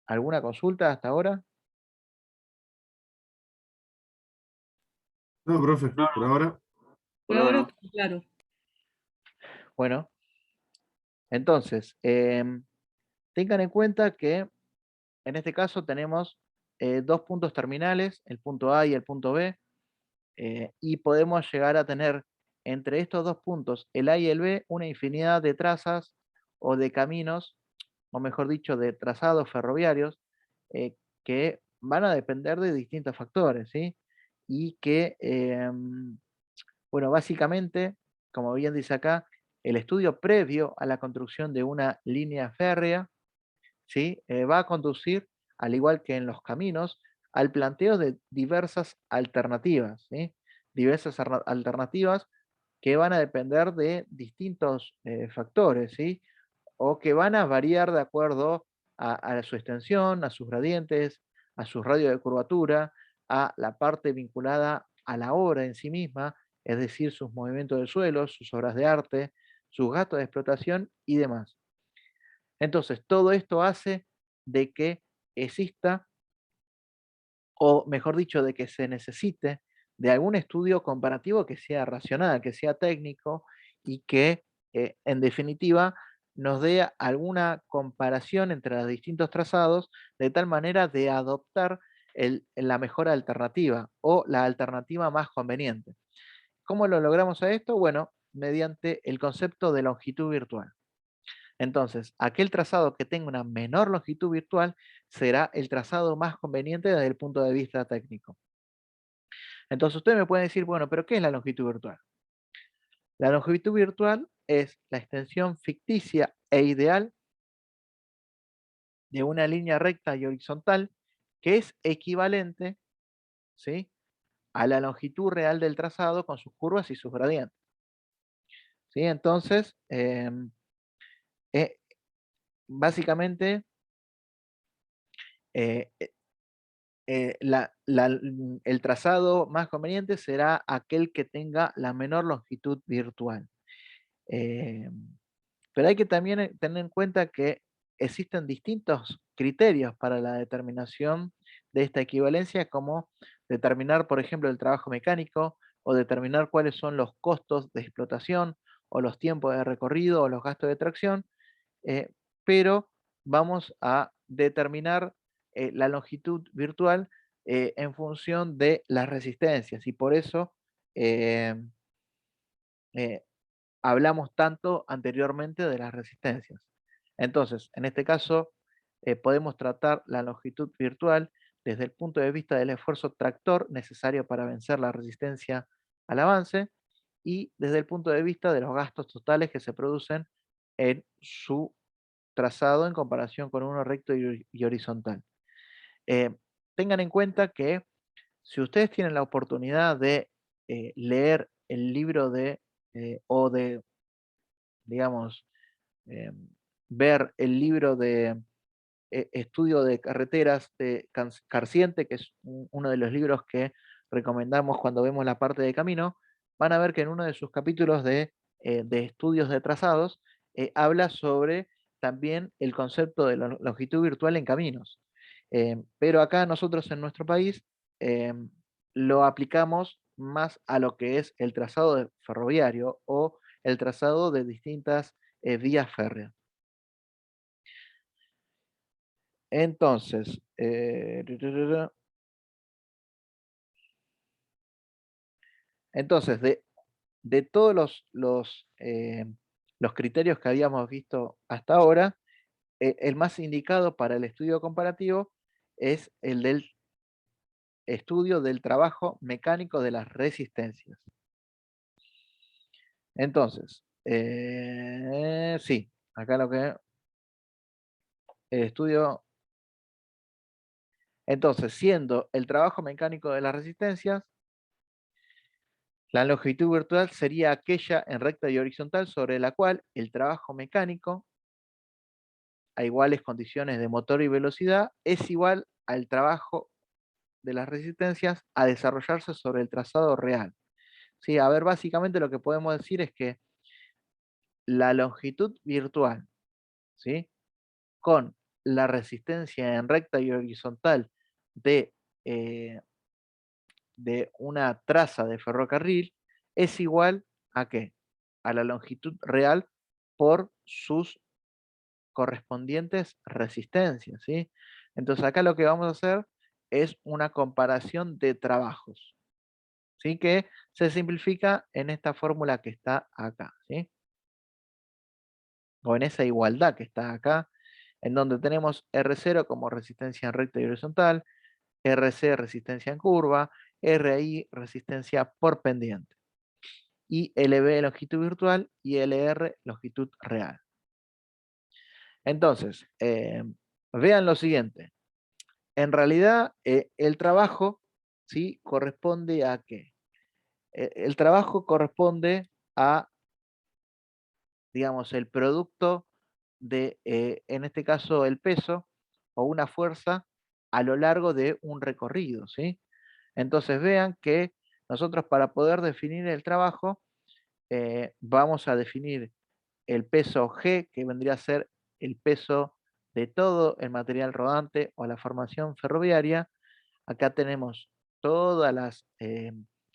Speaker 1: ¿Alguna consulta hasta ahora?
Speaker 3: No, profe, por ahora.
Speaker 2: Por ahora, claro.
Speaker 1: Bueno, entonces, tengan en cuenta que en este caso tenemos dos puntos terminales, el punto A y el punto B, y podemos llegar a tener entre estos dos puntos, el A y el B, una infinidad de trazas o de caminos, o mejor dicho, de trazados ferroviarios, que van a depender de distintos factores, ¿sí? Y que, bueno, básicamente, como bien dice acá, el estudio previo a la construcción de una línea férrea, ¿sí? Va a conducir, al igual que en los caminos, al planteo de diversas alternativas, ¿sí? Diversas alternativas que van a depender de distintos factores, ¿sí? O que van a variar de acuerdo a su extensión, a sus gradientes, a su radio de curvatura, a la parte vinculada a la obra en sí misma, es decir, sus movimientos del suelo, sus obras de arte, sus gastos de explotación y demás. Entonces, todo esto hace de que exista, o mejor dicho, de que se necesite de algún estudio comparativo que sea racional, que sea técnico y que, en definitiva, nos dé alguna comparación entre los distintos trazados, de tal manera de adoptar la mejor alternativa o la alternativa más conveniente. ¿Cómo lo logramos a esto? Bueno, mediante el concepto de longitud virtual. Entonces, aquel trazado que tenga una menor longitud virtual será el trazado más conveniente desde el punto de vista técnico. Entonces, ustedes me pueden decir, bueno, pero ¿qué es la longitud virtual? La longitud virtual es la extensión ficticia e ideal de una línea recta y horizontal que es equivalente, ¿sí?, a la longitud real del trazado con sus curvas y sus gradientes. ¿Sí? Entonces, eh, básicamente, eh, el trazado más conveniente será aquel que tenga la menor longitud virtual. Eh, pero hay que también tener en cuenta que existen distintos criterios para la determinación de esta equivalencia, como determinar, por ejemplo, el trabajo mecánico o determinar cuáles son los costos de explotación o los tiempos de recorrido o los gastos de tracción, eh, pero vamos a determinar la longitud virtual en función de las resistencias y por eso eh, eh, hablamos tanto anteriormente de las resistencias. Entonces, en este caso, podemos tratar la longitud virtual desde el punto de vista del esfuerzo tractor necesario para vencer la resistencia al avance y desde el punto de vista de los gastos totales que se producen en su trazado en comparación con uno recto y horizontal. Eh, Tengan en cuenta que si ustedes tienen la oportunidad de leer el libro o de, digamos, em, ver el libro de Estudio de Carreteras de Carciente, que es uno de los libros que recomendamos cuando vemos la parte de camino, van a ver que en uno de sus capítulos de estudios de trazados habla sobre también el concepto de la longitud virtual en caminos. Pero acá nosotros en nuestro país lo aplicamos más a lo que es el trazado ferroviario o el trazado de distintas vías férreas. Entonces, entonces de todos los criterios que habíamos visto hasta ahora, el más indicado para el estudio comparativo es el del estudio del trabajo mecánico de las resistencias. Entonces, sí, acá lo que el estudio, entonces, siendo el trabajo mecánico de las resistencias, la longitud virtual sería aquella en recta y horizontal sobre la cual el trabajo mecánico a iguales condiciones de motor y velocidad es igual al trabajo de las resistencias a desarrollarse sobre el trazado real. Sí, a ver, básicamente lo que podemos decir es que la longitud virtual, ¿sí?, con la resistencia en recta y horizontal de, eh, de una traza de ferrocarril es igual a ¿qué? A la longitud real por sus correspondientes resistencias, ¿sí? Entonces acá lo que vamos a hacer es una comparación de trabajos, ¿sí? Que se simplifica en esta fórmula que está acá, ¿sí? O en esa igualdad que está acá, en donde tenemos R0 como resistencia en recta y horizontal, RC resistencia en curva, RI resistencia por pendiente, y LB longitud virtual y LR longitud real. Entonces, vean lo siguiente. En realidad, el trabajo, ¿sí?, corresponde a qué? El trabajo corresponde a, digamos, el producto de, en este caso, el peso o una fuerza a lo largo de un recorrido, ¿sí? Entonces vean que nosotros para poder definir el trabajo, vamos a definir el peso G, que vendría a ser el peso de todo el material rodante o la formación ferroviaria. Acá tenemos todas las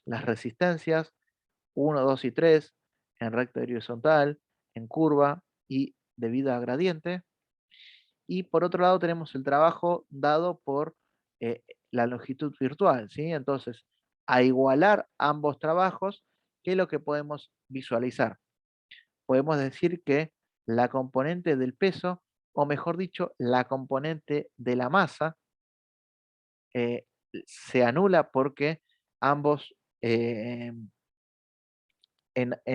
Speaker 1: resistencias, 1, 2 y 3, en recta y horizontal, en curva y debido a gradiente. Y por otro lado tenemos el trabajo dado por eh, la longitud virtual, ¿sí? Entonces, a igualar ambos trabajos, ¿qué es lo que podemos visualizar? Podemos decir que la componente del peso, o mejor dicho, la componente de la masa, eh, se anula porque ambos, en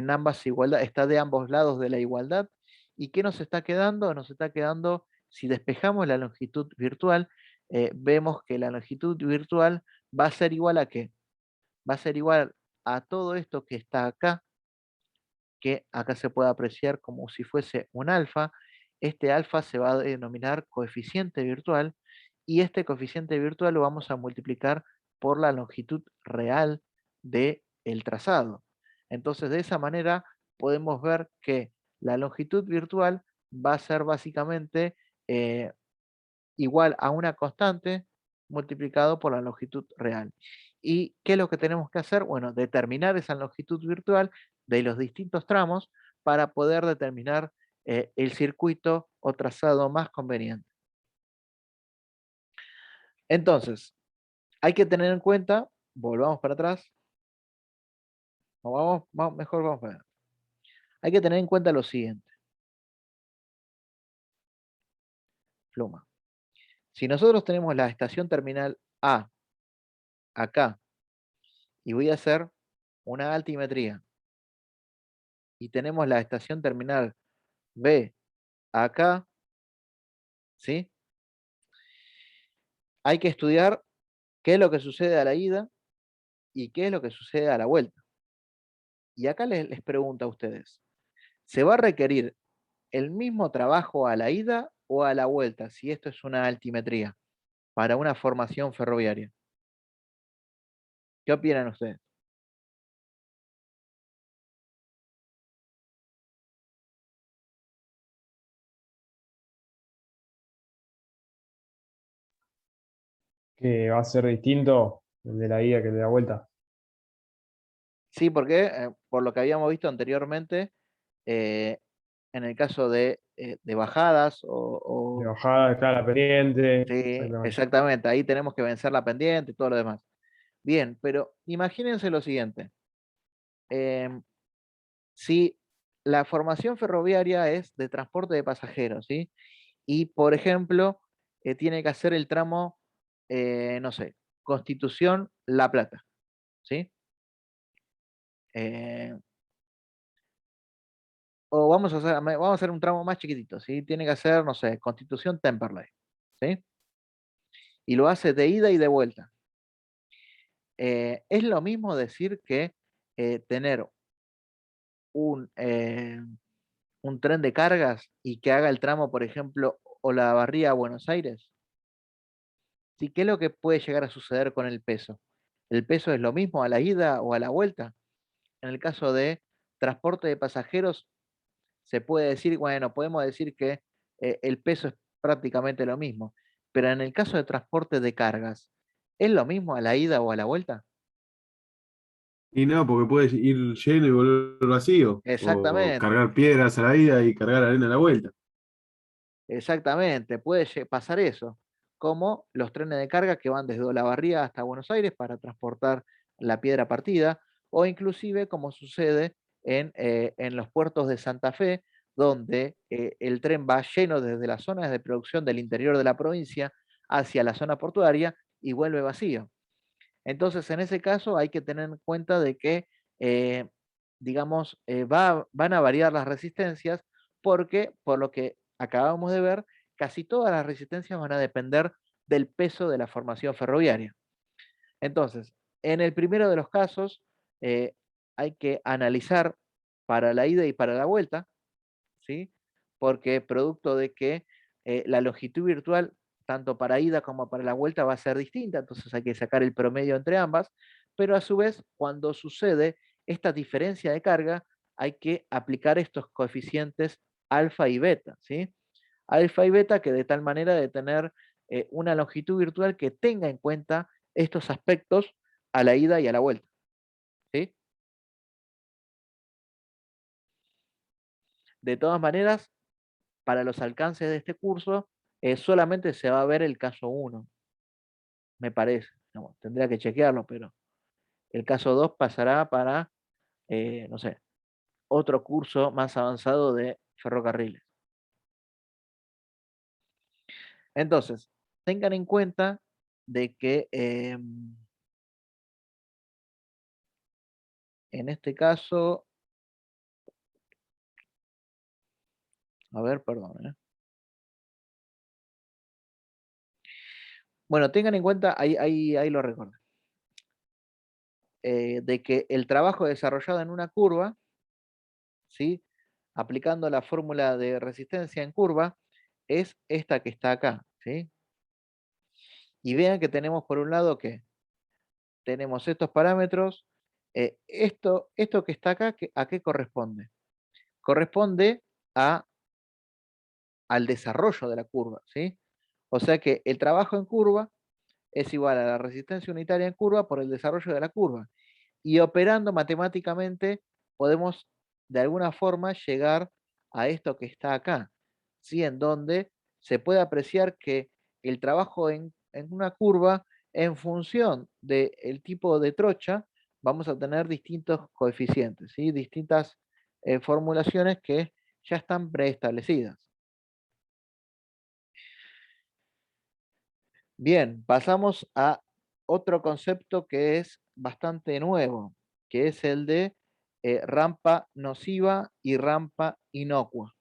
Speaker 1: ambas igualdades, está de ambos lados de la igualdad. ¿Y qué nos está quedando? Nos está quedando, si despejamos la longitud virtual, vemos que la longitud virtual va a ser igual a qué? Va a ser igual a todo esto que está acá, que acá se puede apreciar como si fuese un alfa. Este alfa se va a denominar coeficiente virtual y este coeficiente virtual lo vamos a multiplicar por la longitud real del trazado. Entonces, de esa manera podemos ver que la longitud virtual va a ser básicamente eh, igual a una constante multiplicado por la longitud real. ¿Y qué es lo que tenemos que hacer? Bueno, determinar esa longitud virtual de los distintos tramos para poder determinar el circuito o trazado más conveniente. Entonces, hay que tener en cuenta, volvamos para atrás, o mejor vamos para adelante. Hay que tener en cuenta lo siguiente, pluma. Si nosotros tenemos la estación terminal A acá y voy a hacer una altimetría y tenemos la estación terminal B acá, ¿sí? Hay que estudiar qué es lo que sucede a la ida y qué es lo que sucede a la vuelta. Y acá les pregunto a ustedes, ¿se va a requerir el mismo trabajo a la ida o a la vuelta si esto es una altimetría para una formación ferroviaria? ¿Qué opinan ustedes?
Speaker 3: Que va a ser distinto el de la ida que el de la vuelta.
Speaker 1: Sí, porque por lo que habíamos visto anteriormente, eh, en el caso de bajadas
Speaker 3: De bajada, claro, la pendiente.
Speaker 1: sí,
Speaker 3: Exactamente.
Speaker 1: exactamente, ahí tenemos que vencer la pendiente y todo lo demás. Bien, pero imagínense lo siguiente. em, si la formación ferroviaria es de transporte de pasajeros, ¿sí? Y, por ejemplo, tiene que hacer el tramo, no sé, Constitución La Plata, ¿sí? Eh, o vamos a hacer un tramo más chiquitito, ¿sí? Tiene que hacer, no sé, Constitución Temperley, ¿sí? Y lo hace de ida y de vuelta. Es lo mismo decir que tener un, eh, un tren de cargas y que haga el tramo, por ejemplo, Olavarría a Buenos Aires. ¿Sí? ¿Qué es lo que puede llegar a suceder con el peso? ¿El peso es lo mismo a la ida o a la vuelta? En el caso de transporte de pasajeros, se puede decir, bueno, podemos decir que el peso es prácticamente lo mismo, pero en el caso de transporte de cargas, ¿es lo mismo a la ida o a la vuelta?
Speaker 4: Y no, porque puedes ir lleno y volver vacío, o
Speaker 1: Exactamente,
Speaker 4: cargar piedras a la ida y cargar arena a la vuelta.
Speaker 1: exactamente, puede pasar eso, como los trenes de carga que van desde Olavarría hasta Buenos Aires para transportar la piedra partida, o inclusive como sucede en los puertos de Santa Fe, donde el tren va lleno desde las zonas de producción del interior de la provincia hacia la zona portuaria y vuelve vacío. Entonces, en ese caso hay que tener en cuenta de que, eh, digamos, van a variar las resistencias porque, por lo que acabamos de ver, casi todas las resistencias van a depender del peso de la formación ferroviaria. Entonces, en el primero de los casos, eh, hay que analizar para la ida y para la vuelta, ¿sí? Porque producto de que la longitud virtual, tanto para ida como para la vuelta, va a ser distinta, entonces hay que sacar el promedio entre ambas, pero a su vez, cuando sucede esta diferencia de carga, hay que aplicar estos coeficientes alfa y beta, ¿sí? Alfa y beta que de tal manera de tener una longitud virtual que tenga en cuenta estos aspectos a la ida y a la vuelta, ¿sí? De todas maneras, para los alcances de este curso, solamente se va a ver el caso 1, me parece. No, tendría que chequearlo, pero el caso 2 pasará para, no sé, otro curso más avanzado de ferrocarriles. Entonces, tengan en cuenta de que en este caso, a ver, perdón. Bueno, tengan en cuenta, ahí lo recuerdo, de que el trabajo desarrollado en una curva, ¿sí? Aplicando la fórmula de resistencia en curva, es esta que está acá, ¿sí? Y vean que tenemos por un lado que tenemos estos parámetros, esto que está acá, ¿a qué corresponde? Corresponde al desarrollo de la curva, ¿sí? O sea que el trabajo en curva es igual a la resistencia unitaria en curva por el desarrollo de la curva. Y operando matemáticamente podemos de alguna forma llegar a esto que está acá, ¿sí? En donde se puede apreciar que el trabajo en una curva, en función del tipo de trocha, vamos a tener distintos coeficientes, ¿sí? Distintas formulaciones que ya están preestablecidas. Bien, pasamos a otro concepto que es bastante nuevo, que es el de rampa nociva y rampa inocua.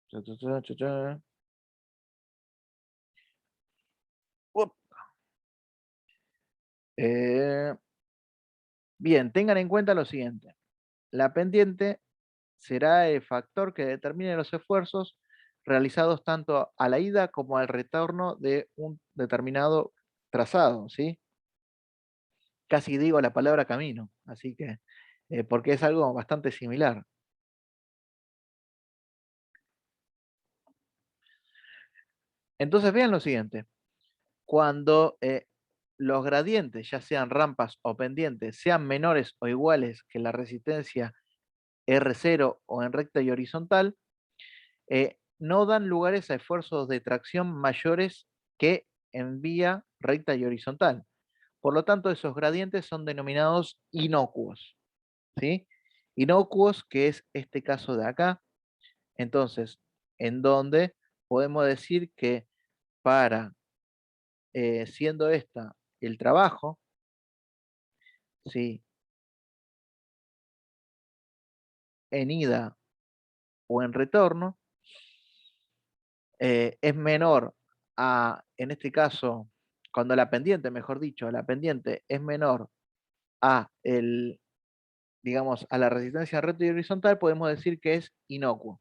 Speaker 1: Cha, cha, cha, cha, cha. Up. Eh, bien, tengan en cuenta lo siguiente. La pendiente será el factor que determine los esfuerzos realizados tanto a la ida como al retorno de un determinado trazado, ¿sí? Casi digo la palabra camino, así que, porque es algo bastante similar. Entonces vean lo siguiente, cuando los gradientes, ya sean rampas o pendientes, sean menores o iguales que la resistencia R0 o en recta y horizontal, no dan lugares a esfuerzos de tracción mayores que en vía recta y horizontal. Por lo tanto, esos gradientes son denominados inocuos, ¿sí? Inocuos, que es este caso de acá. Entonces, en donde podemos decir que para, siendo esta el trabajo, ¿sí? En ida o en retorno, es menor en este caso, cuando la pendiente, mejor dicho, la pendiente es menor a digamos, a la resistencia recta y horizontal, podemos decir que es inocuo.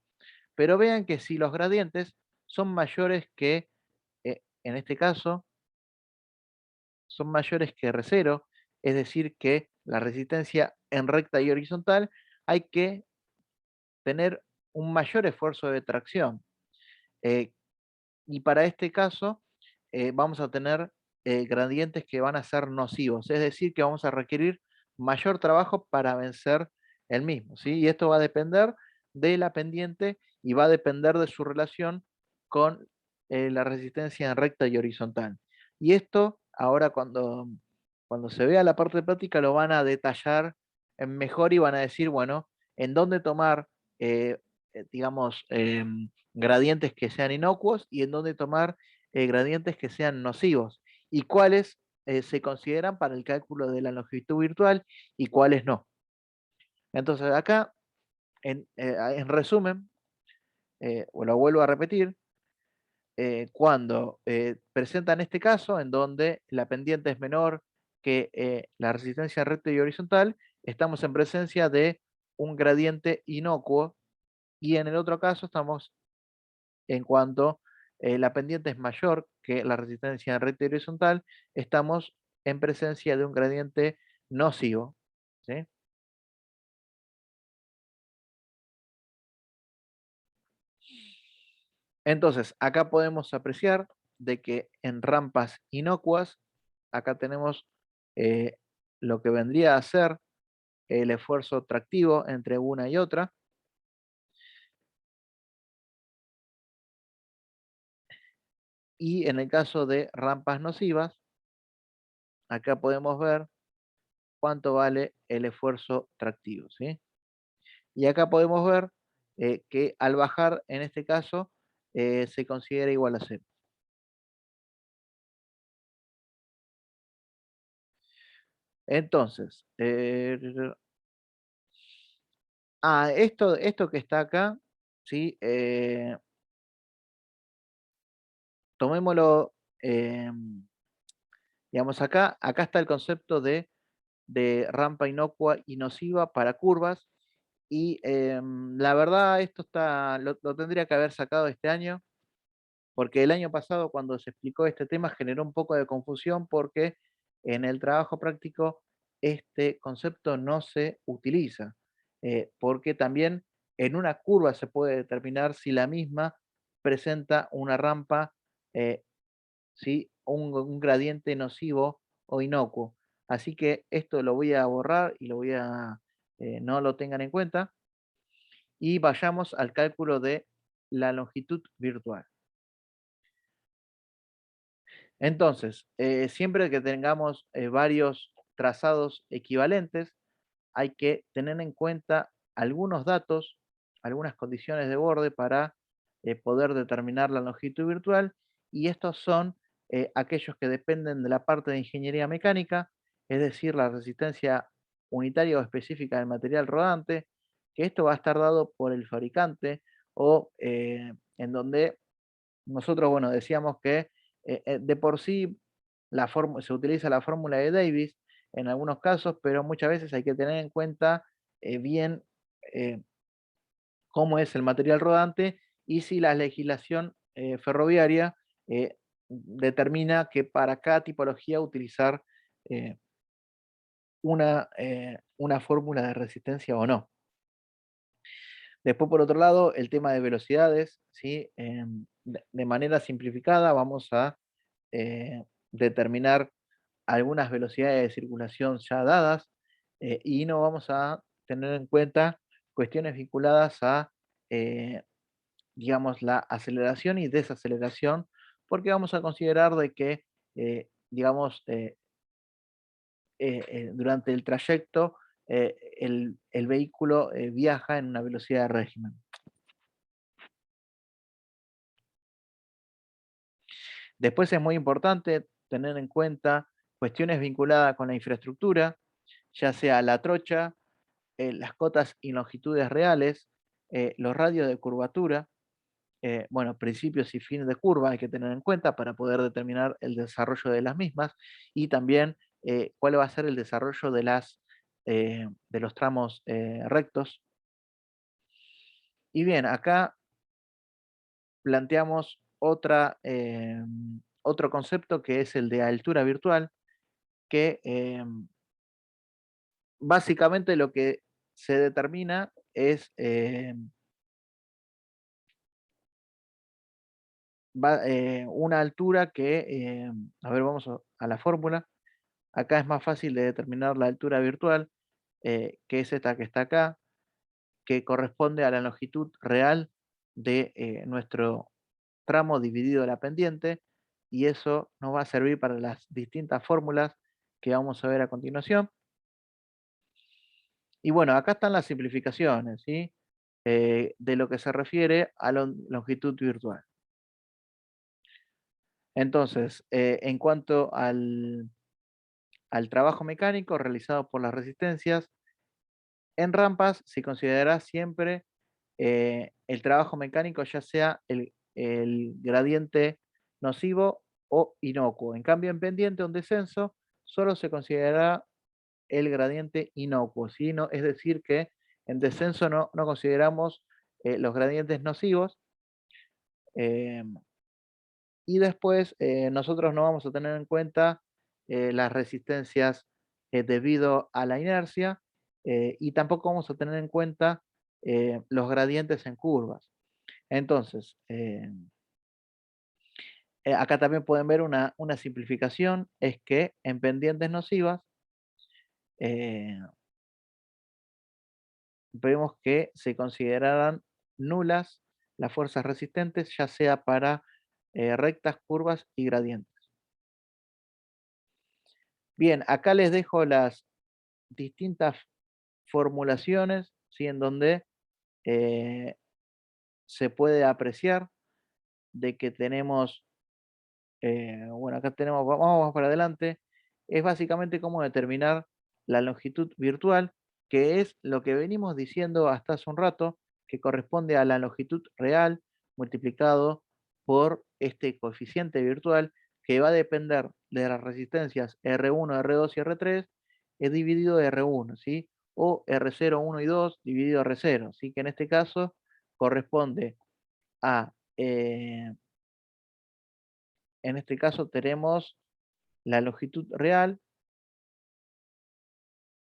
Speaker 1: Pero vean que si los gradientes son mayores que, en este caso, son mayores que R0, es decir, que la resistencia en recta y horizontal, hay que tener un mayor esfuerzo de tracción. Eh, y para este caso, vamos a tener gradientes que van a ser nocivos, es decir, que vamos a requerir mayor trabajo para vencer el mismo, ¿sí? Y esto va a depender de la pendiente y va a depender de su relación con la resistencia en recta y horizontal. Y esto, ahora cuando se vea la parte práctica, lo van a detallar mejor y van a decir, bueno, en dónde tomar, digamos, gradientes que sean inocuos y en dónde tomar gradientes que sean nocivos y cuáles se consideran para el cálculo de la longitud virtual y cuáles no. Entonces acá, en resumen, o lo vuelvo a repetir, cuando presentan este caso en donde la pendiente es menor que la resistencia recta y horizontal, estamos en presencia de un gradiente inocuo y en el otro caso estamos en cuanto la pendiente es mayor que la resistencia recta y horizontal, estamos en presencia de un gradiente nocivo, ¿sí? Entonces, acá podemos apreciar de que en rampas inocuas, acá tenemos lo que vendría a ser el esfuerzo tractivo entre una y otra. Y en el caso de rampas nocivas, acá podemos ver cuánto vale el esfuerzo tractivo, ¿sí? Y acá podemos ver que al bajar, en este caso, se considera igual a cero. Entonces, esto que está acá, ¿sí? Tomémoslo, digamos, acá está el concepto de rampa inocua y nociva para curvas. Y la verdad, esto lo tendría que haber sacado este año, porque el año pasado cuando se explicó este tema generó un poco de confusión porque en el trabajo práctico este concepto no se utiliza, porque también en una curva se puede determinar si la misma presenta una rampa, ¿sí? Un gradiente nocivo o inocuo. Así que esto lo voy a borrar y no lo tengan en cuenta. Y vayamos al cálculo de la longitud virtual. Entonces, siempre que tengamos varios trazados equivalentes, hay que tener en cuenta algunos datos, algunas condiciones de borde para poder determinar la longitud virtual, y estos son aquellos que dependen de la parte de ingeniería mecánica, es decir, la resistencia unitaria o específica del material rodante, que esto va a estar dado por el fabricante o en donde nosotros, bueno, decíamos que de por sí se utiliza la fórmula de Davis en algunos casos, pero muchas veces hay que tener en cuenta bien eh, cómo es el material rodante y si la legislación ferroviaria determina que para cada tipología utilizar eh, una fórmula de resistencia o no. Después, por otro lado, el tema de velocidades, ¿sí? De manera simplificada vamos a determinar algunas velocidades de circulación ya dadas y no vamos a tener en cuenta cuestiones vinculadas a, eh, digamos, la aceleración y desaceleración, porque vamos a considerar de que, digamos, durante el trayecto el vehículo viaja en una velocidad de régimen. Después es muy importante tener en cuenta cuestiones vinculadas con la infraestructura, ya sea la trocha, las cotas y longitudes reales, los radios de curvatura, bueno, principios y fines de curva hay que tener en cuenta para poder determinar el desarrollo de las mismas y también cuál va a ser el desarrollo de los tramos rectos. Y bien, acá planteamos otro concepto que es el de altura virtual, que básicamente lo que se determina es una altura que, a ver, vamos a la fórmula. Acá es más fácil de determinar la altura virtual, que es esta que está acá, que corresponde a la longitud real de nuestro tramo dividido la pendiente, y eso nos va a servir para las distintas fórmulas que vamos a ver a continuación. Y bueno, acá están las simplificaciones, ¿sí? De lo que se refiere a la longitud virtual. Entonces, en cuanto al trabajo mecánico realizado por las resistencias, en rampas se considerará siempre el trabajo mecánico, ya sea el gradiente nocivo o inocuo. En cambio, en pendiente o en descenso, solo se considerará el gradiente inocuo, ¿sí? No, es decir, que en descenso no consideramos los gradientes nocivos. eh, y después nosotros no vamos a tener en cuenta las resistencias debido a la inercia y tampoco vamos a tener en cuenta los gradientes en curvas. Entonces, acá también pueden ver una simplificación, es que en pendientes nocivas, eh, vemos que se considerarán nulas las fuerzas resistentes, ya sea para rectas, curvas y gradientes. Bien, acá les dejo las distintas formulaciones, ¿sí? En donde eh, se puede apreciar de que tenemos, bueno, acá tenemos, vamos para adelante, es básicamente cómo determinar la longitud virtual, que es lo que venimos diciendo hasta hace un rato, que corresponde a la longitud real multiplicado por este coeficiente virtual, que va a depender de las resistencias R1, R2 y R3, es dividido R1, ¿sí? O R0, 1 y 2 dividido R0, ¿sí? Que en este caso corresponde a, en este caso tenemos la longitud real,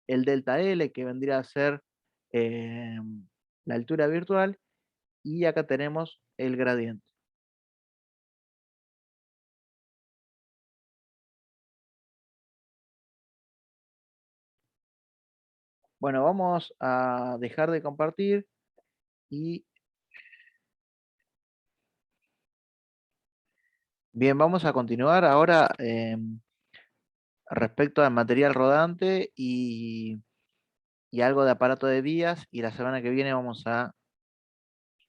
Speaker 1: el delta L, que vendría a ser eh, la altura virtual, y acá tenemos el gradiente. Bueno, vamos a dejar de compartir y bien, vamos a continuar ahora respecto al material rodante y algo de aparato de vías, y la semana que viene vamos a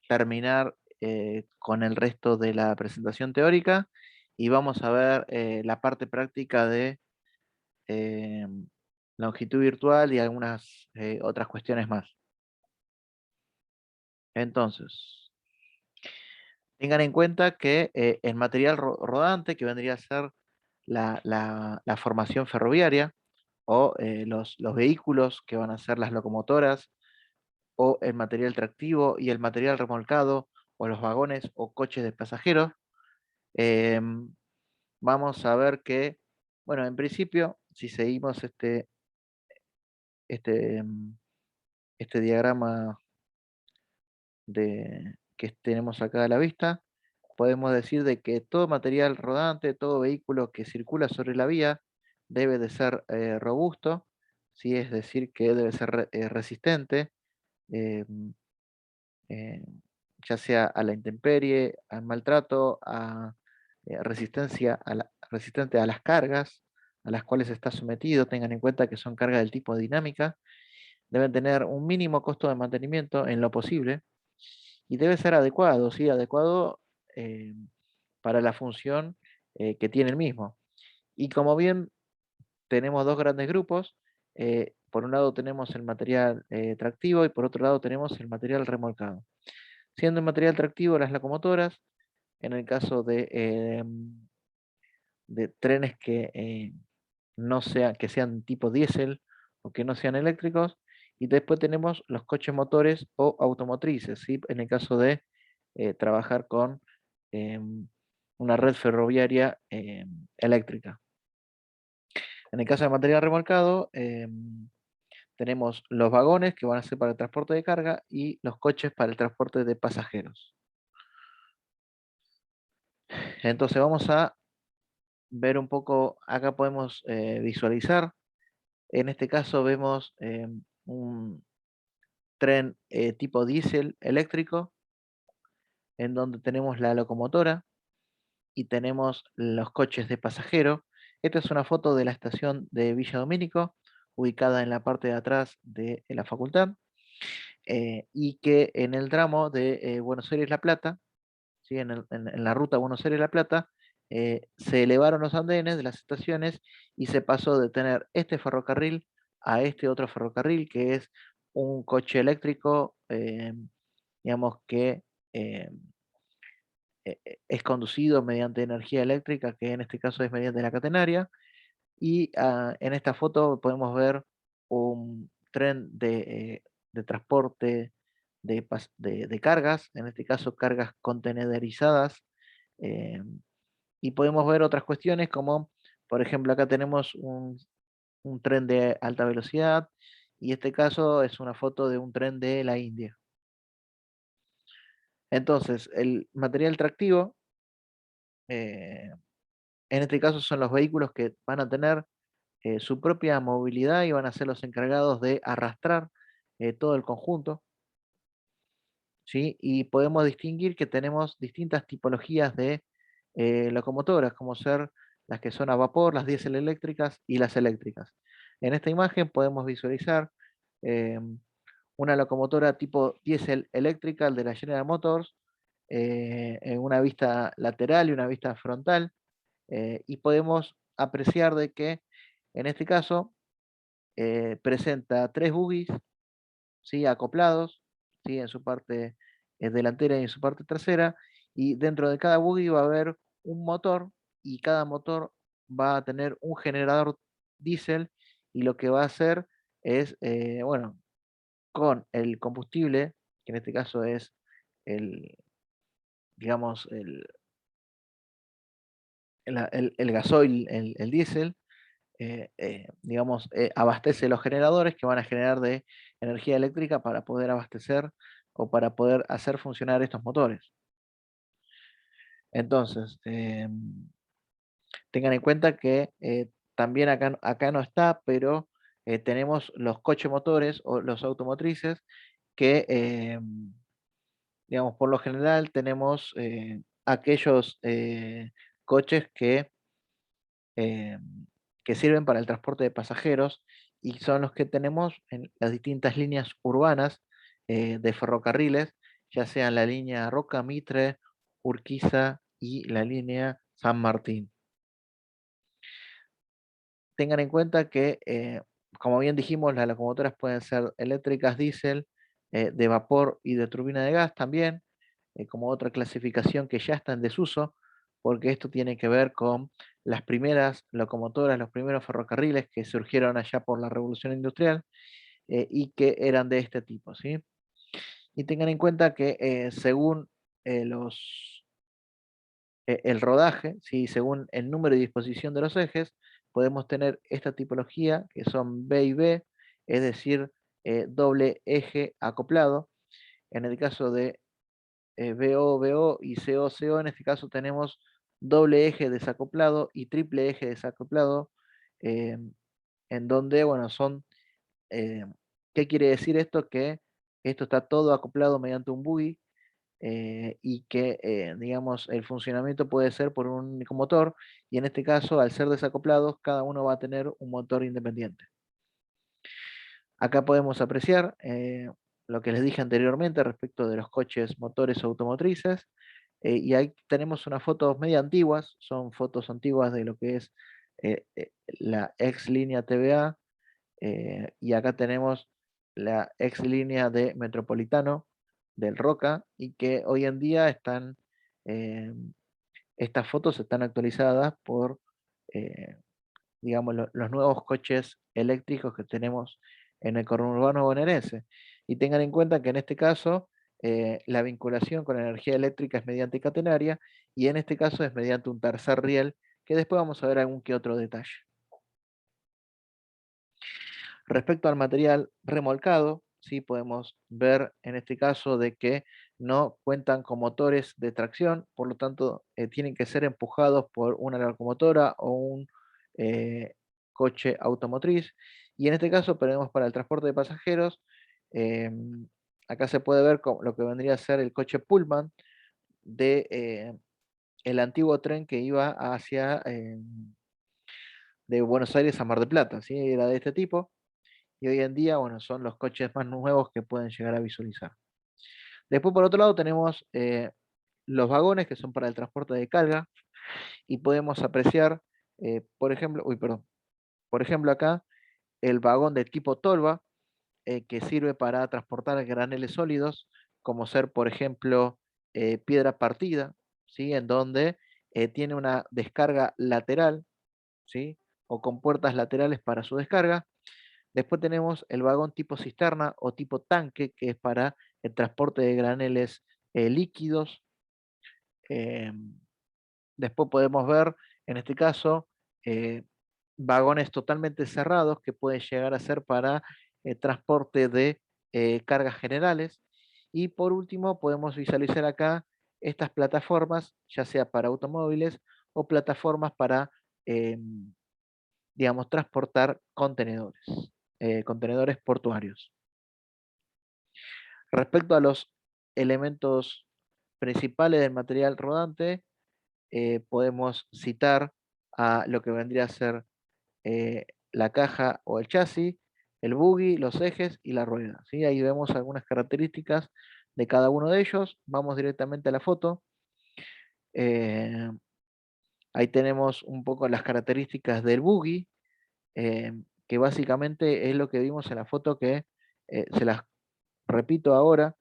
Speaker 1: terminar con el resto de la presentación teórica y vamos a ver la parte práctica de eh, longitud virtual y algunas otras cuestiones más. Entonces, tengan en cuenta que el material rodante, que vendría a ser la formación ferroviaria, o los vehículos que van a ser las locomotoras, o el material tractivo y el material remolcado, o los vagones o coches de pasajeros, vamos a ver que, bueno, en principio, si seguimos este, este diagrama que tenemos acá a la vista, podemos decir de que todo material rodante, todo vehículo que circula sobre la vía debe de ser robusto, ¿sí? Es decir, que debe ser resistente, eh, eh, ya sea a la intemperie, al maltrato, a resistencia resistente a las cargas a las cuales está sometido. Tengan en cuenta que son cargas del tipo dinámica, deben tener un mínimo costo de mantenimiento en lo posible y debe ser adecuado, ¿sí? Adecuado eh, para la función que tiene el mismo. Y como bien tenemos dos grandes grupos, por un lado tenemos el material tractivo y por otro lado tenemos el material remolcado. Siendo el material tractivo las locomotoras, en el caso de trenes que no sean, que sean tipo diésel o que no sean eléctricos, y después tenemos los coches motores o automotrices, ¿sí? En el caso de trabajar con una red ferroviaria eléctrica. En el caso de material remolcado, tenemos los vagones que van a ser para el transporte de carga y los coches para el transporte de pasajeros. Entonces vamos a ver un poco, acá podemos visualizar, en este caso vemos un tren tipo diésel eléctrico, en donde tenemos la locomotora y tenemos los coches de pasajero. Esta es una foto de la estación de Villa Domínico, ubicada en la parte de atrás de la facultad, y que en el tramo de Buenos Aires-La Plata, ¿sí? En la ruta Buenos Aires-La Plata, se elevaron los andenes de las estaciones y se pasó de tener este ferrocarril a este otro ferrocarril, que es un coche eléctrico, digamos que eh, es conducido mediante energía eléctrica, que en este caso es mediante la catenaria, y en esta foto podemos ver un tren de transporte de cargas, en este caso cargas contenedorizadas, eh, y podemos ver otras cuestiones como, por ejemplo, acá tenemos un tren de alta velocidad, y este caso es una foto de un tren de la India. Entonces, el material tractivo, eh, en este caso son los vehículos que van a tener su propia movilidad y van a ser los encargados de arrastrar todo el conjunto, ¿sí? Y podemos distinguir que tenemos distintas tipologías de locomotoras, como ser las que son a vapor, las diésel eléctricas y las eléctricas. En esta imagen podemos visualizar eh, una locomotora tipo diésel eléctrica de la General Motors, en una vista lateral y una vista frontal, y podemos apreciar de que en este caso presenta tres bogies, ¿sí? Acoplados, ¿sí? En su parte delantera y en su parte trasera, y dentro de cada bogie va a haber un motor, y cada motor va a tener un generador diésel, y lo que va a hacer es, bueno, con el combustible, que en este caso es el, digamos, el gasoil, el diésel, digamos, abastece los generadores que van a generar de energía eléctrica para poder abastecer o para poder hacer funcionar estos motores. Entonces, tengan en cuenta que también acá no está, pero tenemos los coches motores o los automotrices que, digamos, por lo general tenemos aquellos coches eh, que sirven para el transporte de pasajeros, y son los que tenemos en las distintas líneas urbanas de ferrocarriles, ya sean la línea Roca, Mitre, Urquiza y la línea San Martín. Tengan en cuenta que, como bien dijimos, las locomotoras pueden ser eléctricas, diésel, de vapor y de turbina de gas también, como otra clasificación que ya está en desuso, porque esto tiene que ver con las primeras locomotoras, los primeros ferrocarriles que surgieron allá por la Revolución Industrial, y que eran de este tipo, ¿sí? Y tengan en cuenta que según el rodaje, ¿sí? Según el número y disposición de los ejes, podemos tener esta tipología que son B y B, es decir, doble eje acoplado. En el caso de BO, BO y CO, CO, en este caso tenemos doble eje desacoplado y triple eje desacoplado, eh, en donde, bueno, son, eh, ¿qué quiere decir esto? Que esto está todo acoplado mediante un buggy, y que, digamos, el funcionamiento puede ser por un único motor, y en este caso, al ser desacoplados, cada uno va a tener un motor independiente. Acá podemos apreciar lo que les dije anteriormente respecto de los coches motores automotrices, y ahí tenemos unas fotos media antiguas, son fotos antiguas de lo que es la ex línea TVA, y acá tenemos la ex línea de Metropolitano del Roca, y que hoy en día están, eh, estas fotos están actualizadas por, eh, digamos, los nuevos coches eléctricos que tenemos en el conurbano bonaerense. Y tengan en cuenta que en este caso la vinculación con la energía eléctrica es mediante catenaria, y en este caso es mediante un tercer riel, que después vamos a ver algún que otro detalle. Respecto al material remolcado, sí podemos ver en este caso de que no cuentan con motores de tracción, por lo tanto tienen que ser empujados por una locomotora o un eh, coche automotriz. Y en este caso tenemos para el transporte de pasajeros, acá se puede ver lo que vendría a ser el coche Pullman de el antiguo tren que iba hacia de Buenos Aires a Mar del Plata, ¿sí? Era de este tipo, y hoy en día, bueno, son los coches más nuevos que pueden llegar a visualizar. Después, por otro lado, tenemos los vagones que son para el transporte de carga, y podemos apreciar, por ejemplo, uy, perdón, por ejemplo acá, el vagón de tipo tolva, que sirve para transportar graneles sólidos, como ser, por ejemplo, piedra partida, ¿sí? En donde tiene una descarga lateral, ¿sí? O con puertas laterales para su descarga. Después tenemos el vagón tipo cisterna o tipo tanque, que es para el transporte de graneles líquidos. Eh, Después podemos ver, en este caso, eh, vagones totalmente cerrados que pueden llegar a ser para transporte de cargas generales. Y por último, podemos visualizar acá estas plataformas, ya sea para automóviles o plataformas para, digamos, transportar contenedores, contenedores portuarios. Respecto a los elementos principales del material rodante, podemos citar a lo que vendría a ser la caja o el chasis, el buggy, los ejes y la rueda, ¿sí? Ahí vemos algunas características de cada uno de ellos. Vamos directamente a la foto. Eh, Ahí tenemos un poco las características del buggy, eh, que básicamente es lo que vimos en la foto que se las repito ahora,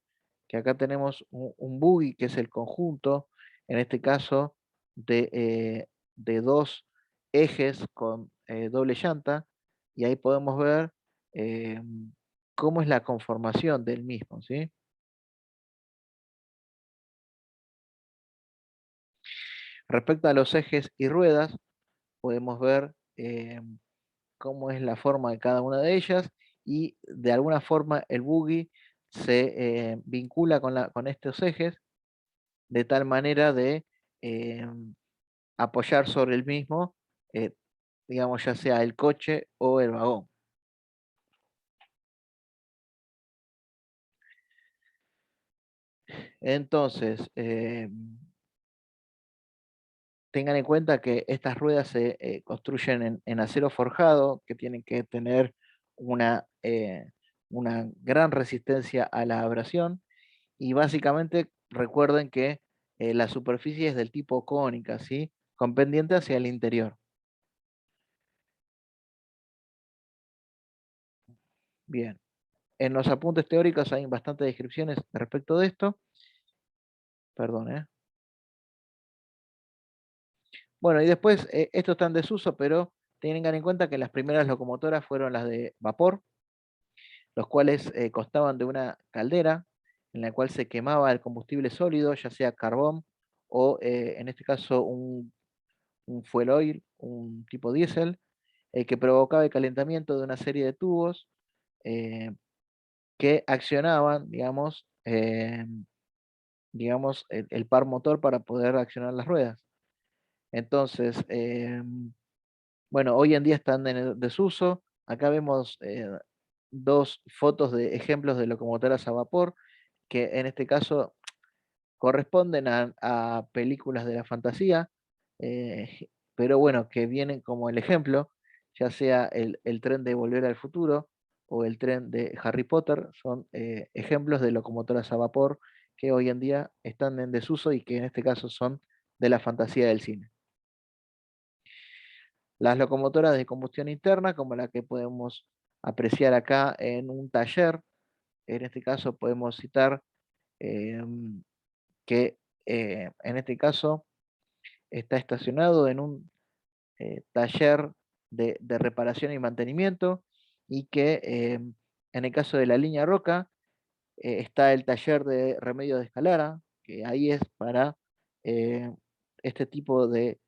Speaker 1: que acá tenemos un buggy que es el conjunto, en este caso, de dos ejes con doble llanta, y ahí podemos ver eh, cómo es la conformación del mismo, ¿sí? Respecto a los ejes y ruedas, podemos ver cómo es la forma de cada una de ellas, y de alguna forma el buggy se vincula con estos ejes de tal manera de eh, apoyar sobre el mismo, eh, digamos, ya sea el coche o el vagón. Entonces, tengan en cuenta que estas ruedas se construyen en acero forjado, que tienen que tener una gran resistencia a la abrasión, y básicamente recuerden que la superficie es del tipo cónica, ¿sí? Con pendiente hacia el interior. Bien. En los apuntes teóricos hay bastantes descripciones respecto de esto. Perdón, ¿eh? Bueno, y después, esto está en desuso, pero tengan en cuenta que las primeras locomotoras fueron las de vapor, los cuales constaban de una caldera en la cual se quemaba el combustible sólido, ya sea carbón o en este caso un fuel oil, un tipo diésel, que provocaba el calentamiento de una serie de tubos eh, que accionaban, digamos, el par motor para poder accionar las ruedas. Entonces, bueno, hoy en día están en desuso. Acá vemos dos fotos de ejemplos de locomotoras a vapor, que en este caso corresponden a películas de la fantasía, pero bueno, que vienen como el ejemplo, ya sea el tren de Volver al Futuro o el tren de Harry Potter, son ejemplos de locomotoras a vapor que hoy en día están en desuso y que en este caso son de la fantasía del cine. Las locomotoras de combustión interna, como la que podemos apreciar acá en un taller, en este caso podemos citar que en este caso está estacionado en un taller de reparación y mantenimiento, y que en el caso de la línea Roca está el taller de remedio de Escalara, que ahí es para eh, este tipo de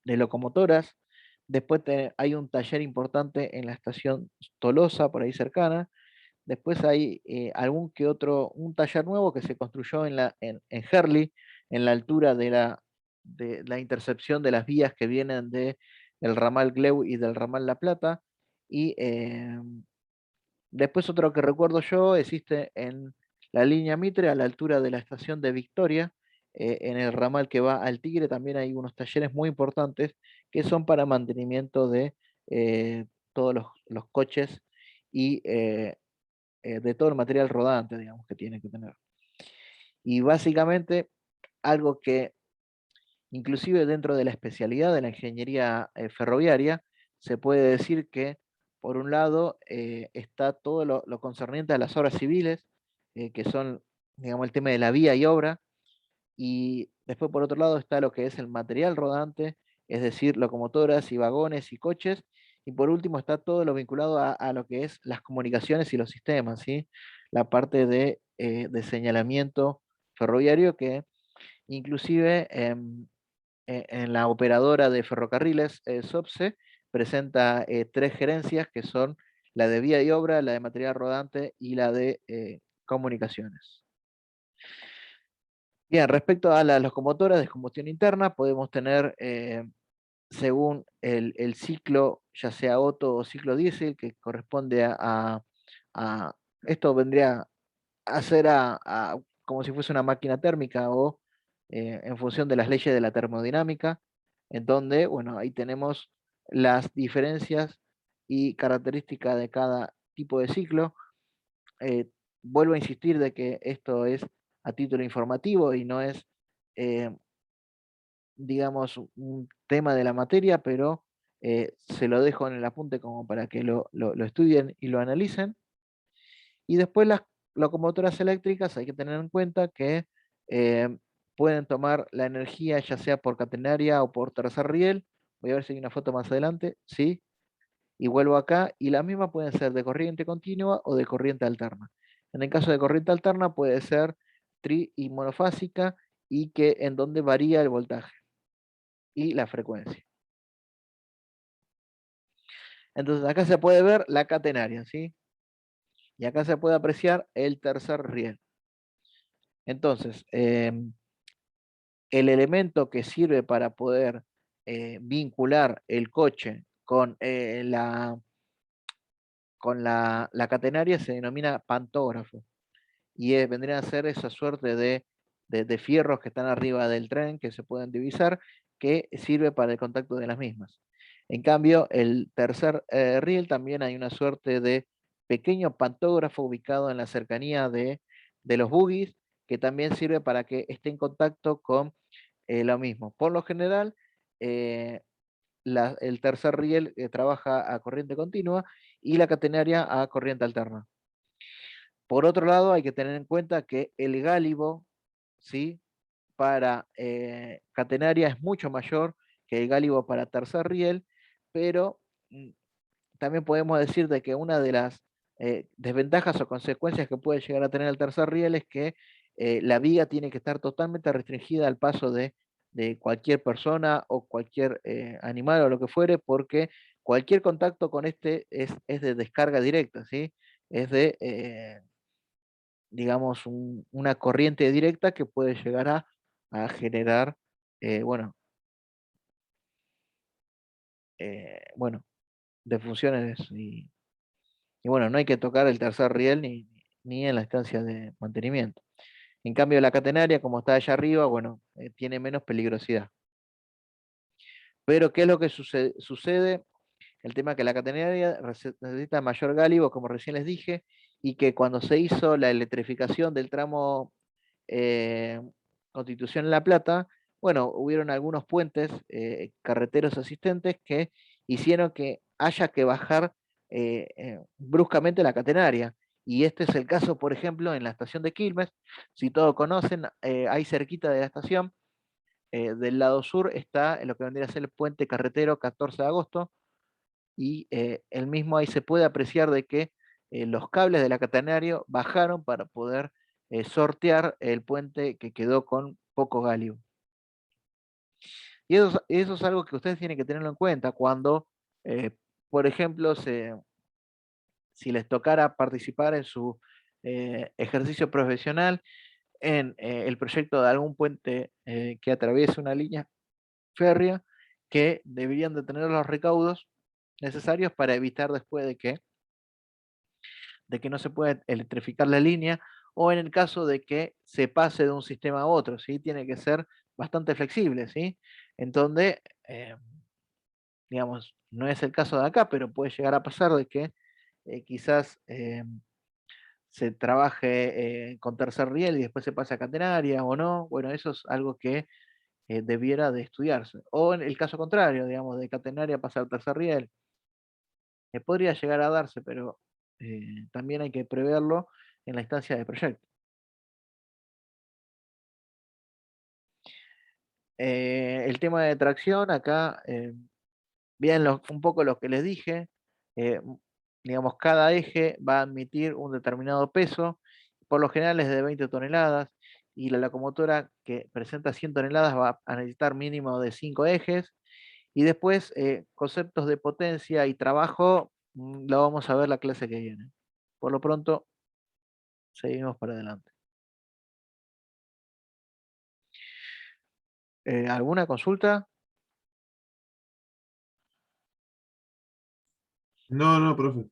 Speaker 1: locomotoras. Después hay un taller importante en la estación Tolosa, por ahí cercana. Después hay algún que otro, un taller nuevo que se construyó en Herli, en la altura de la intercepción de las vías que vienen de el ramal Gleu y del ramal La Plata. Y después otro que recuerdo yo existe en la línea Mitre, a la altura de la estación de Victoria, en el ramal que va al Tigre. También hay unos talleres muy importantes que son para mantenimiento de todos los coches y de todo el material rodante, digamos, que tiene que tener. Y básicamente algo que inclusive dentro de la especialidad de la ingeniería ferroviaria, se puede decir que por un lado está todo lo concerniente a las obras civiles, que son, digamos, el tema de la vía y obra, y después por otro lado está lo que es el material rodante, es decir, locomotoras y vagones y coches, y por último está todo lo vinculado a lo que es las comunicaciones y los sistemas, ¿sí? La parte de señalamiento ferroviario, que inclusive en la operadora de ferrocarriles, SOPSE, presenta tres gerencias que son la de vía y obra, la de material rodante y la de comunicaciones. Bien, respecto a las locomotoras de combustión interna, podemos tener, según el ciclo, ya sea Otto o ciclo diésel, que corresponde a esto vendría a ser como si fuese una máquina térmica o en función de las leyes de la termodinámica, en donde, bueno, ahí tenemos las diferencias y características de cada tipo de ciclo. Eh, Vuelvo a insistir de que esto es a título informativo y no es, eh, digamos, un tema de la materia, pero se lo dejo en el apunte como para que lo estudien y lo analicen. Y después las locomotoras eléctricas hay que tener en cuenta que eh, pueden tomar la energía ya sea por catenaria o por tercer riel. Voy a ver si hay una foto más adelante. Sí, y vuelvo acá. Y las mismas pueden ser de corriente continua o de corriente alterna. En el caso de corriente alterna puede ser tri y monofásica y que en donde varía el voltaje y la frecuencia. Entonces acá se puede ver la catenaria, ¿sí? Y acá se puede apreciar el tercer riel. Entonces, el elemento que sirve para poder vincular el coche con la catenaria se denomina pantógrafo. Y vendrían a ser esa suerte de fierros que están arriba del tren que se pueden divisar, que sirve para el contacto de las mismas. En cambio, el tercer riel también hay una suerte de pequeño pantógrafo ubicado en la cercanía de los bogies, que también sirve para que esté en contacto con lo mismo. Por lo general, eh, el tercer riel trabaja a corriente continua y la catenaria a corriente alterna. Por otro lado, hay que tener en cuenta que el gálibo, ¿sí? Para catenaria es mucho mayor que el gálibo para tercer riel, pero también podemos decir de que una de las desventajas o consecuencias que puede llegar a tener el tercer riel es que la vía tiene que estar totalmente restringida al paso de cualquier persona o cualquier animal o lo que fuere, porque cualquier contacto con este es de descarga directa, ¿sí? Es de, digamos, una corriente directa que puede llegar a generar, bueno, bueno, defunciones y bueno, no hay que tocar el tercer riel ni en la estancia de mantenimiento. En cambio, la catenaria, como está allá arriba, bueno, tiene menos peligrosidad. Pero, ¿qué es lo que sucede? El tema es que la catenaria necesita mayor gálibo, como recién les dije, y que cuando se hizo la electrificación del tramo eh, Constitución La Plata, bueno, hubieron algunos puentes carreteros asistentes que hicieron que haya que bajar bruscamente la catenaria. Y este es el caso, por ejemplo, en la estación de Quilmes. Si todos conocen, ahí cerquita de la estación, del lado sur, está lo que vendría a ser el puente carretero 14 de agosto, y el mismo ahí se puede apreciar de que los cables de la catenario bajaron para poder sortear el puente que quedó con poco galio. Y eso es algo que ustedes tienen que tenerlo en cuenta cuando, eh, por ejemplo, si les tocara participar en su ejercicio profesional en el proyecto de algún puente que atraviese una línea férrea, que deberían de tener los recaudos necesarios para evitar después de que no se pueda electrificar la línea, o en el caso de que se pase de un sistema a otro, ¿sí? Tiene que ser bastante flexible, ¿sí? En donde, digamos, no es el caso de acá, pero puede llegar a pasar de que quizás se trabaje con tercer riel y después se pase a catenaria o no. Bueno, eso es algo que debiera de estudiarse. O en el caso contrario, digamos, de catenaria pasar a tercer riel. Podría llegar a darse, pero también hay que preverlo en la instancia de proyecto. El tema de tracción, acá, bien un poco lo que les dije, eh, digamos, cada eje va a admitir un determinado peso, por lo general es de 20 toneladas, y la locomotora que presenta 100 toneladas va a necesitar mínimo de 5 ejes, y después conceptos de potencia y trabajo, lo vamos a ver la clase que viene. Por lo pronto, seguimos para adelante. ¿Alguna consulta?
Speaker 4: No, no, profe.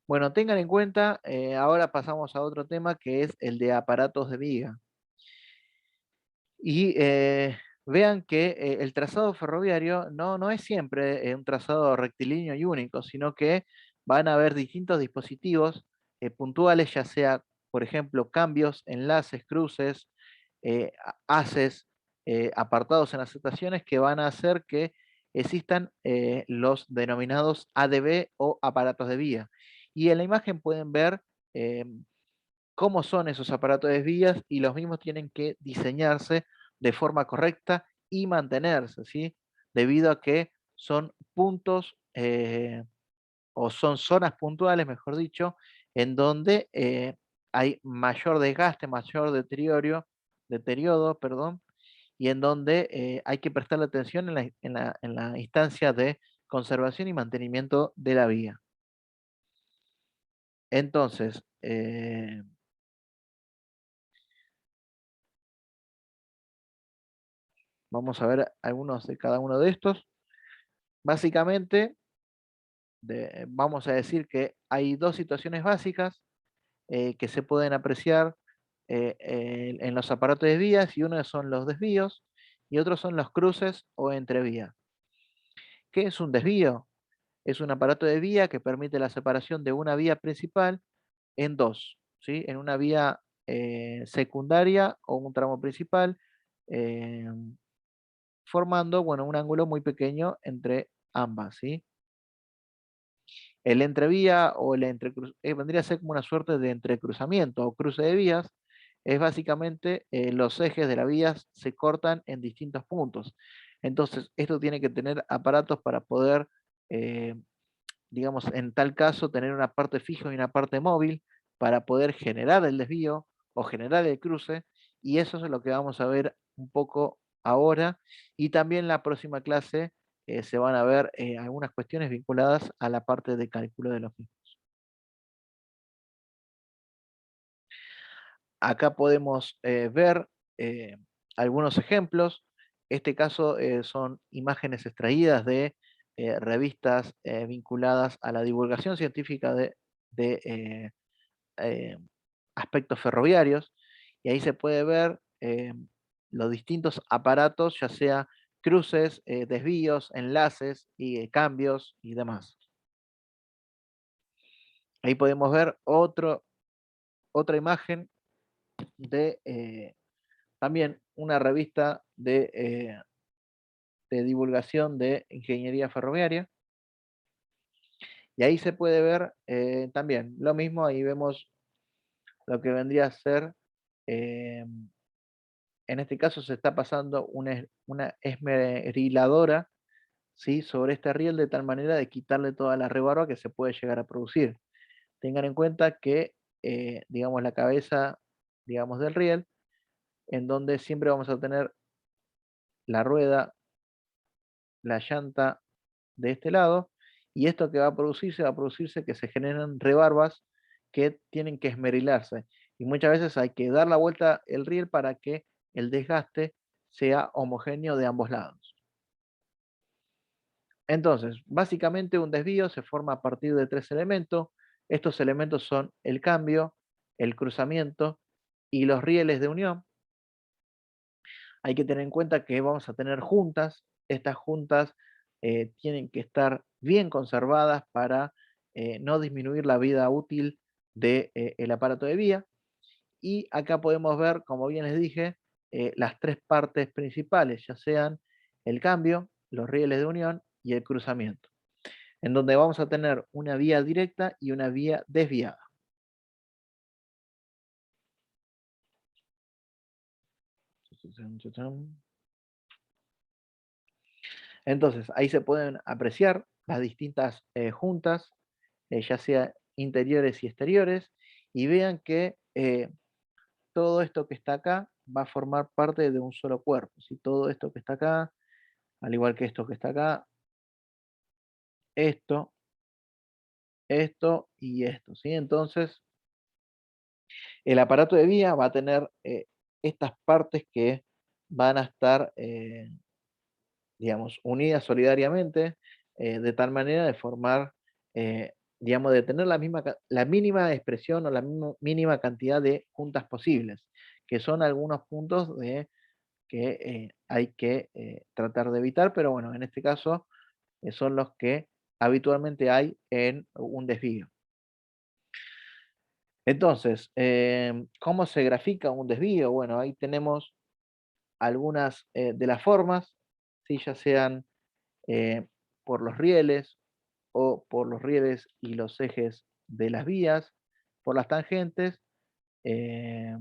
Speaker 1: Bueno, tengan en cuenta, ahora pasamos a otro tema que es el de aparatos de viga. Y vean que el trazado ferroviario no es siempre un trazado rectilíneo y único, sino que van a haber distintos dispositivos puntuales, ya sea, por ejemplo, cambios, enlaces, cruces, haces, apartados en las estaciones que van a hacer que existan los denominados ADB o aparatos de vía. Y en la imagen pueden ver eh, cómo son esos aparatos de vías y los mismos tienen que diseñarse de forma correcta y mantenerse, ¿sí? Debido a que son puntos o son zonas puntuales, mejor dicho, en donde hay mayor desgaste, mayor deterioro, perdón, y en donde hay que prestarle atención en la instancia de conservación y mantenimiento de la vía. Entonces, vamos a ver algunos de cada uno de estos. Básicamente, vamos a decir que hay dos situaciones básicas que se pueden apreciar en los aparatos de vías, y uno son los desvíos y otros son los cruces o entrevías. ¿Qué es un desvío? Es un aparato de vía que permite la separación de una vía principal en dos, ¿sí? En una vía secundaria o un tramo principal, eh, formando, bueno, un ángulo muy pequeño entre ambas, ¿sí? El entrevía o el vendría a ser como una suerte de entrecruzamiento o cruce de vías. Es básicamente los ejes de las vías se cortan en distintos puntos. Entonces, esto tiene que tener aparatos para poder, eh, digamos, en tal caso, tener una parte fija y una parte móvil para poder generar el desvío o generar el cruce. Y eso es lo que vamos a ver un poco ahora. Y también la próxima clase se van a ver algunas cuestiones vinculadas a la parte de cálculo de los mismos. Acá podemos ver eh, algunos ejemplos. Este caso son imágenes extraídas de revistas vinculadas a la divulgación científica de, eh, aspectos ferroviarios, y ahí se puede ver los distintos aparatos, ya sea cruces, desvíos, enlaces y cambios y demás. Ahí podemos ver otra imagen de también una revista de divulgación de ingeniería ferroviaria. Y ahí se puede ver también lo mismo, ahí vemos lo que vendría a ser, en este caso se está pasando una esmeriladora, ¿sí? Sobre este riel de tal manera de quitarle toda la rebarba que se puede llegar a producir. Tengan en cuenta que, digamos, la cabeza, digamos, del riel, en donde siempre vamos a tener la rueda, la llanta de este lado, y esto que va a producirse que se generan rebarbas que tienen que esmerilarse. Y muchas veces hay que dar la vuelta el riel para que el desgaste sea homogéneo de ambos lados. Entonces, básicamente un desvío se forma a partir de tres elementos. Estos elementos son el cambio, el cruzamiento y los rieles de unión. Hay que tener en cuenta que vamos a tener juntas. Estas juntas tienen que estar bien conservadas para no disminuir la vida útil del aparato de vía. Y acá podemos ver, como bien les dije, las tres partes principales, ya sean el cambio, los rieles de unión y el cruzamiento, en donde vamos a tener una vía directa y una vía desviada. Entonces, ahí se pueden apreciar las distintas juntas, ya sea interiores y exteriores, y vean que todo esto que está acá va a formar parte de un solo cuerpo. ¿Sí? Todo esto que está acá, al igual que esto que está acá, esto, esto y esto. ¿Sí? Entonces, el aparato de vía va a tener estas partes que van a estar, digamos, unidas solidariamente, de tal manera de formar digamos, de tener la mínima expresión o la mínima cantidad de juntas posibles, que son algunos puntos que hay que tratar de evitar, pero bueno, en este caso son los que habitualmente hay en un desvío. Entonces, ¿cómo se grafica un desvío? Bueno, ahí tenemos algunas de las formas, ¿sí? Ya sean por los rieles o por los rieles y los ejes de las vías, por las tangentes, eh,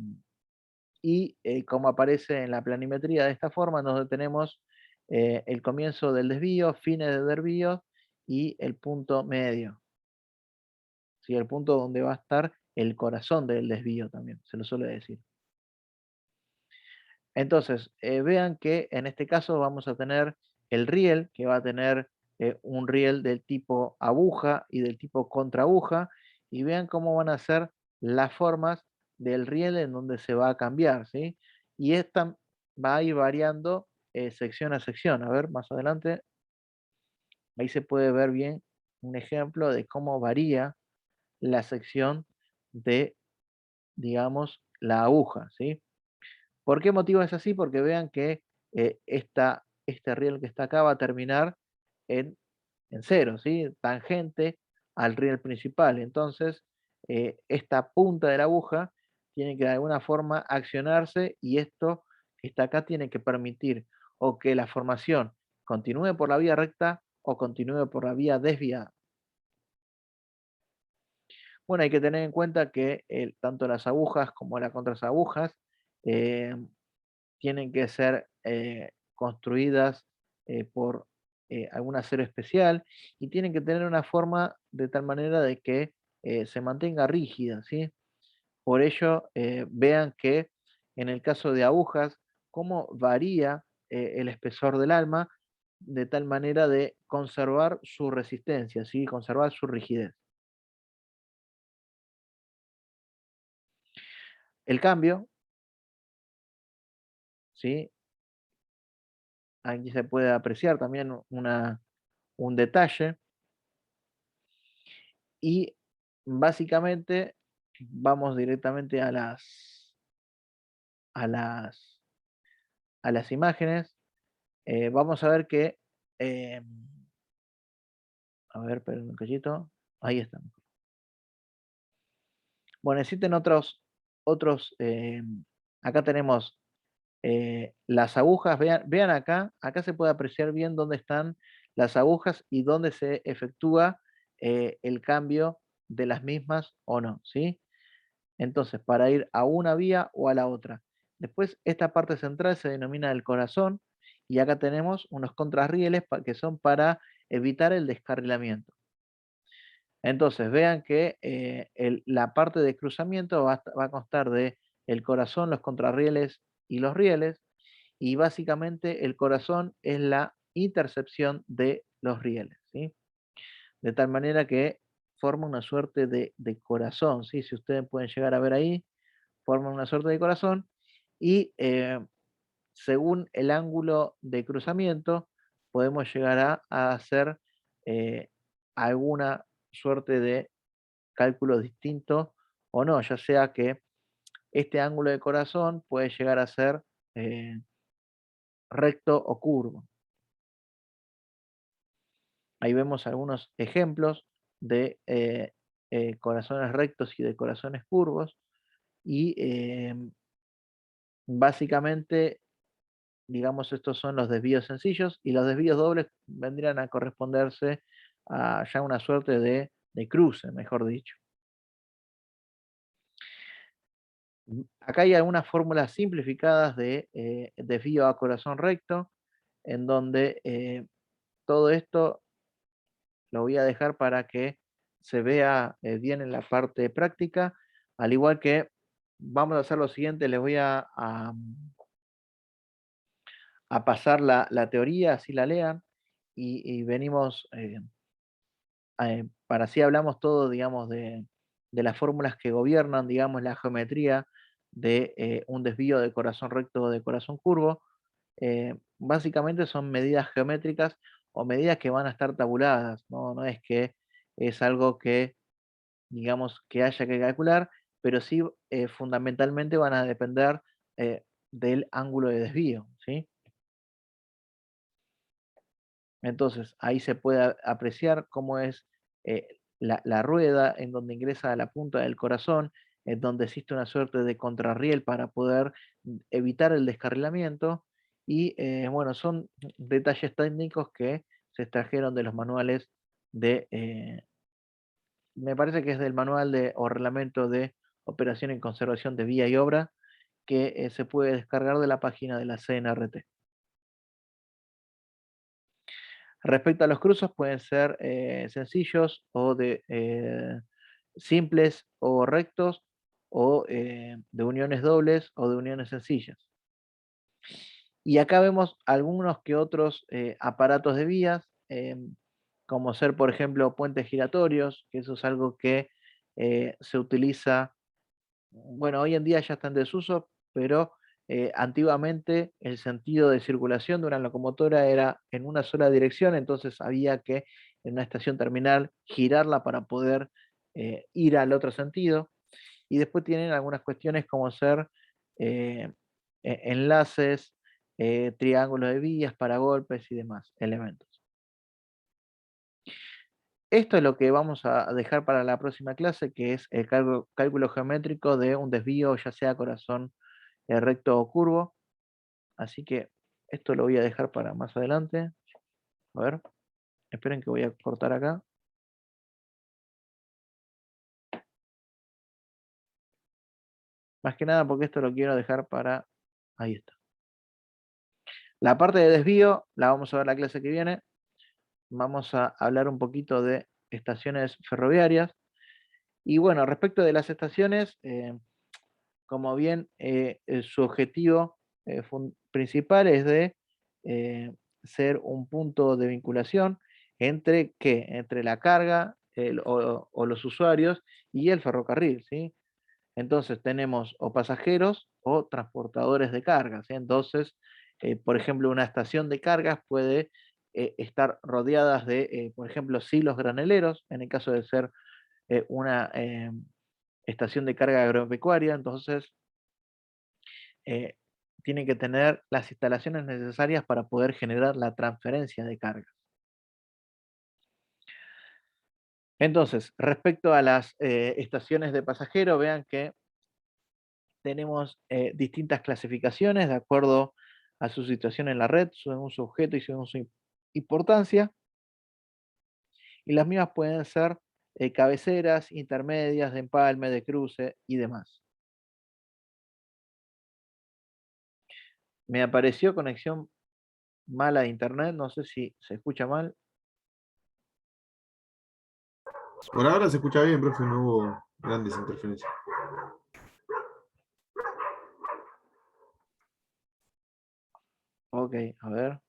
Speaker 1: y como aparece en la planimetría de esta forma, donde tenemos el comienzo del desvío, fines del desvío y el punto medio. ¿Sí? El punto donde va a estar el corazón del desvío también, se lo suele decir. Entonces, vean que en este caso vamos a tener el riel, que va a tener un riel del tipo aguja y del tipo contraaguja, y vean cómo van a ser las formas del riel en donde se va a cambiar, ¿sí? Y esta va a ir variando sección a sección. A ver, más adelante, ahí se puede ver bien un ejemplo de cómo varía la sección de, digamos, la aguja, ¿sí? ¿Por qué motivo es así? Porque vean que este riel que está acá va a terminar en, en cero, ¿sí? Tangente al riel principal. Entonces, esta punta de la aguja tiene que de alguna forma accionarse y esto que está acá tiene que permitir o que la formación continúe por la vía recta o continúe por la vía desviada. Bueno, hay que tener en cuenta que tanto las agujas como las contrasagujas eh, tienen que ser construidas por algún acero especial y tienen que tener una forma de tal manera de que se mantenga rígida, ¿sí? Por ello, vean que en el caso de agujas, cómo varía el espesor del alma de tal manera de conservar su resistencia, ¿sí? Conservar su rigidez. El cambio, ¿sí? Aquí se puede apreciar también un detalle. Y básicamente vamos directamente a las, a las imágenes. Vamos a ver que, eh, a ver, esperen un cachito. Ahí están. Bueno, existen acá tenemos las agujas, vean acá se puede apreciar bien dónde están las agujas y dónde se efectúa el cambio de las mismas o no, ¿sí? Entonces, para ir a una vía o a la otra. Después, esta parte central se denomina el corazón y acá tenemos unos contrarrieles que son para evitar el descarrilamiento. Entonces, vean que la parte de cruzamiento va a constar de el corazón, los contrarrieles y los rieles, y básicamente el corazón es la intercepción de los rieles, ¿sí? De tal manera que forma una suerte de corazón, ¿sí? Si ustedes pueden llegar a ver ahí, forman una suerte de corazón y según el ángulo de cruzamiento podemos llegar a hacer eh, alguna suerte de cálculo distinto o no, ya sea que este ángulo de corazón puede llegar a ser eh, recto o curvo. Ahí vemos algunos ejemplos de corazones rectos y de corazones curvos y básicamente, digamos, estos son los desvíos sencillos y los desvíos dobles vendrían a corresponderse a ya una suerte de cruce, mejor dicho. Acá hay algunas fórmulas simplificadas de desvío a corazón recto, en donde todo esto lo voy a dejar para que se vea bien en la parte práctica, al igual que vamos a hacer lo siguiente, les voy a pasar la teoría, así la lean, y venimos, para así hablamos todo, digamos, de las fórmulas que gobiernan, digamos, la geometría de un desvío de corazón recto o de corazón curvo. Básicamente son medidas geométricas o medidas que van a estar tabuladas, no es que es algo que, digamos, que haya que calcular, pero sí fundamentalmente van a depender del ángulo de desvío, ¿sí? Entonces, ahí se puede apreciar cómo es la rueda en donde ingresa a la punta del corazón, en donde existe una suerte de contrarriel para poder evitar el descarrilamiento. Y bueno, son detalles técnicos que se extrajeron de los manuales me parece que es del manual o reglamento de operación y conservación de vía y obra, que se puede descargar de la página de la CNRT. Respecto a los cruzos, pueden ser sencillos o simples o rectos, o de uniones dobles o de uniones sencillas. Y acá vemos algunos que otros aparatos de vías, como ser, por ejemplo, puentes giratorios, que eso es algo que se utiliza, bueno, hoy en día ya está en desuso, pero antiguamente el sentido de circulación de una locomotora era en una sola dirección, entonces había que en una estación terminal girarla para poder ir al otro sentido. Y después tienen algunas cuestiones como ser enlaces, triángulos de vías, paragolpes y demás elementos. Esto es lo que vamos a dejar para la próxima clase, que es el cálculo geométrico de un desvío, ya sea corazón recto o curvo. Así que esto lo voy a dejar para más adelante. A ver, esperen que voy a cortar acá. Más que nada porque esto lo quiero dejar para... Ahí está. La parte de desvío la vamos a ver la clase que viene. Vamos a hablar un poquito de estaciones ferroviarias. Y bueno, respecto de las estaciones, como bien su objetivo principal es de ser un punto de vinculación entre ¿qué? Entre la carga o los usuarios y el ferrocarril, ¿sí? Entonces tenemos o pasajeros o transportadores de cargas, ¿sí? Entonces, por ejemplo, una estación de cargas puede estar rodeadas de, por ejemplo, silos graneleros, en el caso de ser una estación de carga agropecuaria, entonces eh, tiene que tener las instalaciones necesarias para poder generar la transferencia de cargas. Entonces, respecto a las estaciones de pasajero, vean que tenemos distintas clasificaciones de acuerdo a su situación en la red, según su objeto y según su importancia. Y las mismas pueden ser cabeceras, intermedias, de empalme, de cruce y demás. Me apareció conexión mala de internet, no sé si se escucha mal.
Speaker 4: Por ahora se escucha bien, profe, no hubo grandes interferencias.
Speaker 1: Ok, a ver.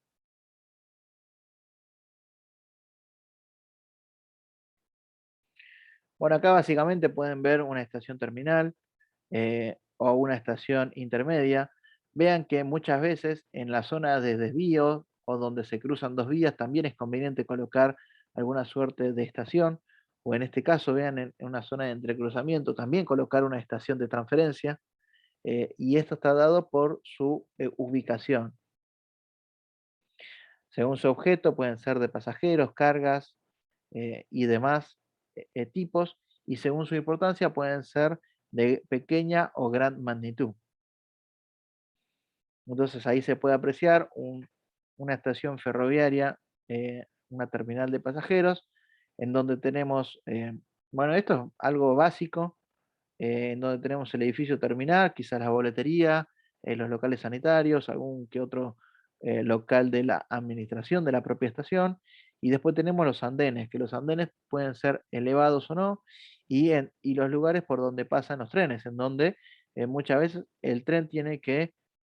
Speaker 1: Bueno, acá básicamente pueden ver una estación terminal o una estación intermedia. Vean que muchas veces en la zona de desvío o donde se cruzan dos vías también es conveniente colocar alguna suerte de estación, o en este caso, vean en una zona de entrecruzamiento también colocar una estación de transferencia, y esto está dado por su ubicación. Según su objeto, pueden ser de pasajeros, cargas y demás tipos, y según su importancia pueden ser de pequeña o gran magnitud. Entonces ahí se puede apreciar una estación ferroviaria, una terminal de pasajeros, en donde tenemos, bueno, esto es algo básico, en donde tenemos el edificio terminal, quizás la boletería, los locales sanitarios, algún que otro local de la administración de la propia estación, y después tenemos los andenes, que los andenes pueden ser elevados o no, y los lugares por donde pasan los trenes, en donde muchas veces el tren tiene que,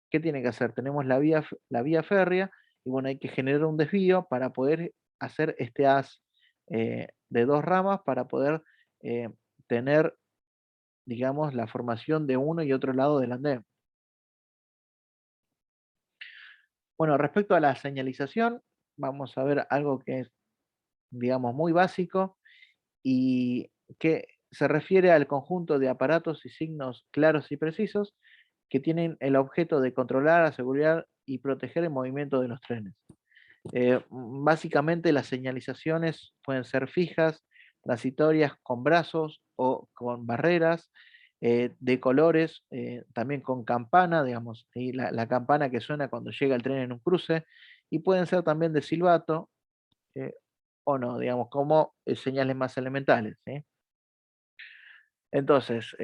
Speaker 1: ¿qué tiene que hacer? Tenemos la vía férrea, y bueno, hay que generar un desvío para poder hacer este haz de dos ramas para poder tener, digamos, la formación de uno y otro lado del andén. Bueno, respecto a la señalización, vamos a ver algo que es, digamos, muy básico, y que se refiere al conjunto de aparatos y signos claros y precisos que tienen el objeto de controlar, asegurar y proteger el movimiento de los trenes. Básicamente las señalizaciones pueden ser fijas, transitorias con brazos o con barreras, de colores, también con campana, digamos, ¿sí? La campana que suena cuando llega el tren en un cruce, y pueden ser también de silbato, eh, o no, digamos, como señales más elementales, ¿sí? Entonces,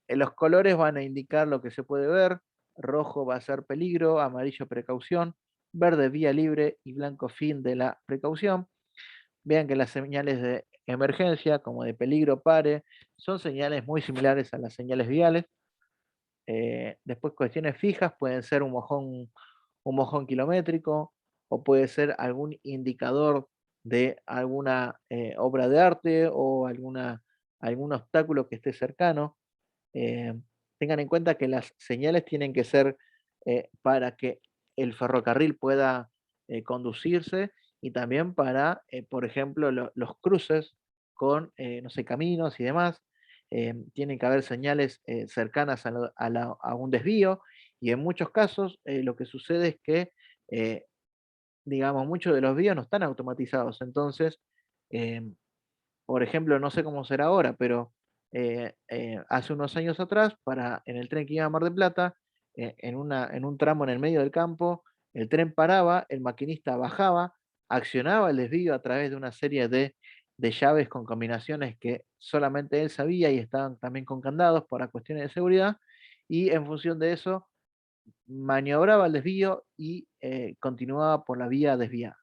Speaker 1: los colores van a indicar lo que se puede ver: rojo va a ser peligro, amarillo precaución, verde vía libre y blanco fin de la precaución. Vean que las señales de emergencia, como de peligro, pare, son señales muy similares a las señales viales. Después, cuestiones fijas pueden ser un mojón kilométrico, o puede ser algún indicador de alguna obra de arte o algún obstáculo que esté cercano. Eh, Tengan en cuenta que las señales tienen que ser para que el ferrocarril pueda conducirse, y también para, por ejemplo, los cruces con, no sé, caminos y demás. Tienen que haber señales cercanas a un desvío, y en muchos casos lo que sucede es que, eh, digamos, muchos de los vídeos no están automatizados. Entonces, em, por ejemplo, no sé cómo será ahora, pero hace unos años atrás, en el tren que iba a Mar del Plata, en un tramo en el medio del campo, el tren paraba, el maquinista bajaba, accionaba el desvío a través de una serie de llaves con combinaciones que solamente él sabía, y estaban también con candados para cuestiones de seguridad, y en función de eso maniobraba el desvío y continuaba por la vía desviada.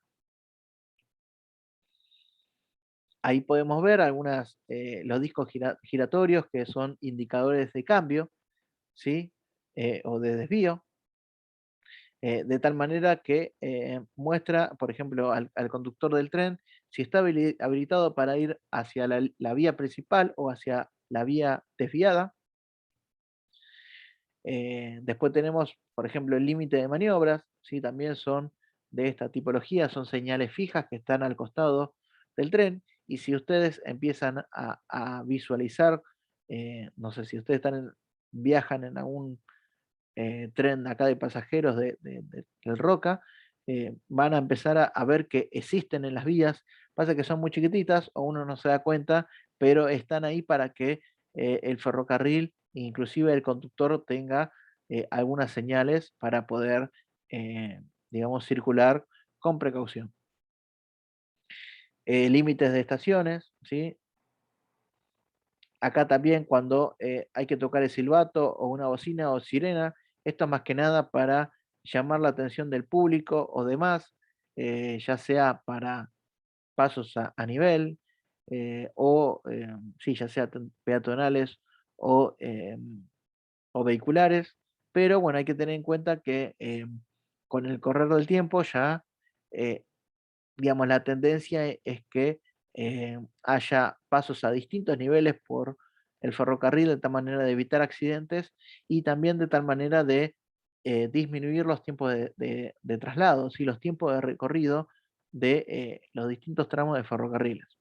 Speaker 1: Ahí podemos ver los discos giratorios, que son indicadores de cambio, ¿sí? O de desvío, de tal manera que muestra, por ejemplo, al conductor del tren si está habilitado para ir hacia la vía principal o hacia la vía desviada. Después tenemos, por ejemplo, el límite de maniobras, ¿sí? También son de esta tipología, son señales fijas que están al costado del tren, y si ustedes empiezan a visualizar, no sé si ustedes viajan en algún tren acá de pasajeros del Roca, van a empezar a ver que existen en las vías. Pasa que son muy chiquititas o uno no se da cuenta, pero están ahí para que el ferrocarril, inclusive el conductor, tenga algunas señales para poder, digamos, circular con precaución. Límites de estaciones, ¿sí? Acá también, cuando hay que tocar el silbato o una bocina o sirena, esto más que nada para llamar la atención del público o demás, ya sea para pasos a nivel, o sí, ya sea peatonales o, o vehiculares. Pero bueno, hay que tener en cuenta que con el correr del tiempo ya, eh, digamos, la tendencia es que haya pasos a distintos niveles por el ferrocarril, de tal manera de evitar accidentes, y también de tal manera de disminuir los tiempos de traslados y los tiempos de recorrido de los distintos tramos de ferrocarriles.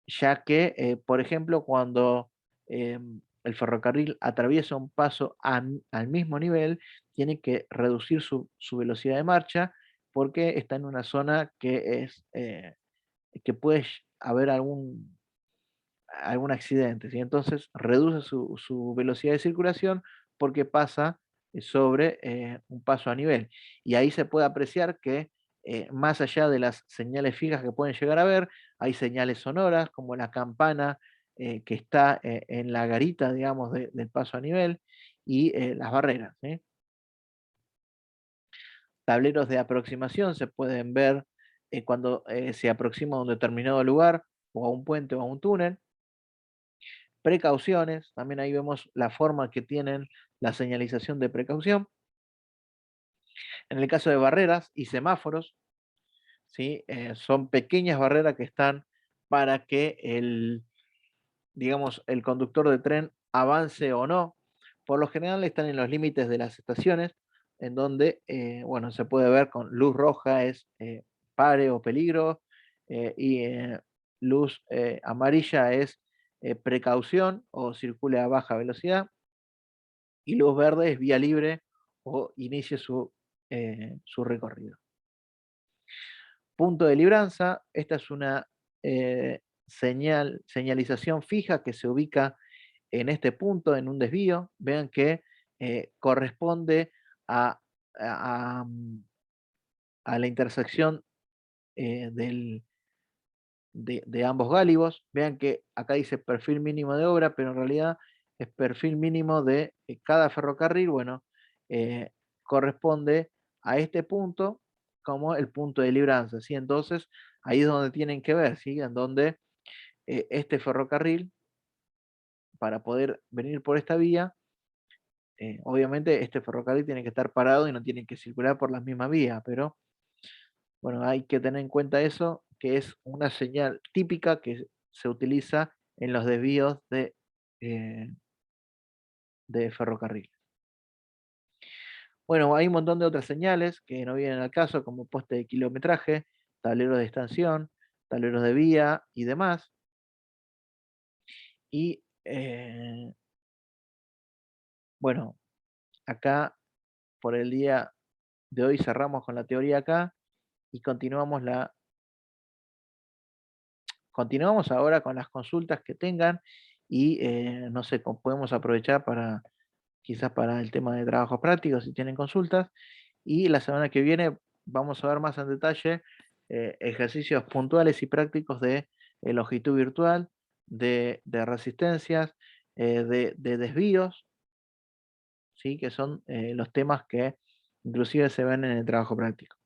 Speaker 1: Ya que, por ejemplo, cuando el ferrocarril atraviesa un paso al mismo nivel, tiene que reducir su velocidad de marcha, porque está en una zona que puede haber algún accidente, ¿sí? Entonces reduce su velocidad de circulación, porque pasa sobre un paso a nivel. Y ahí se puede apreciar que, más allá de las señales fijas que pueden llegar a ver, hay señales sonoras como la campana que está en la garita, digamos, del paso a nivel, y las barreras, ¿sí? Tableros de aproximación se pueden ver cuando se aproxima a un determinado lugar, o a un puente o a un túnel. Precauciones, también ahí vemos la forma que tienen la señalización de precaución. En el caso de barreras y semáforos, ¿sí? Son pequeñas barreras que están para que digamos, el conductor de tren avance o no. Por lo general están en los límites de las estaciones, en donde, bueno, se puede ver con luz roja es pare o peligro, y luz amarilla es precaución o circule a baja velocidad, y luz verde es vía libre o inicie su recorrido. Punto de libranza, esta es una señalización fija que se ubica en este punto, en un desvío. Vean que corresponde a, a- a la intersección de ambos gálibos. Vean que acá dice perfil mínimo de obra, pero en realidad es perfil mínimo de cada ferrocarril. Bueno, corresponde a este punto como el punto de libranza, ¿sí? Entonces, ahí es donde tienen que ver, ¿sí? En donde este ferrocarril, para poder venir por esta vía, obviamente este ferrocarril tiene que estar parado y no tiene que circular por las mismas vías, pero bueno, hay que tener en cuenta eso, que es una señal típica que se utiliza en los desvíos eh, de ferrocarril. Bueno, hay un montón de otras señales que no vienen al caso, como poste de kilometraje, tableros de estación, tableros de vía y demás. Y bueno, acá por el día de hoy cerramos con la teoría acá y continuamos ahora con las consultas que tengan y no sé, podemos aprovechar para quizás para el tema de trabajos prácticos si tienen consultas, y la semana que viene vamos a ver más en detalle ejercicios puntuales y prácticos de longitud virtual, de resistencias, de desvíos, ¿sí? Que son los temas que inclusive se ven en el trabajo práctico.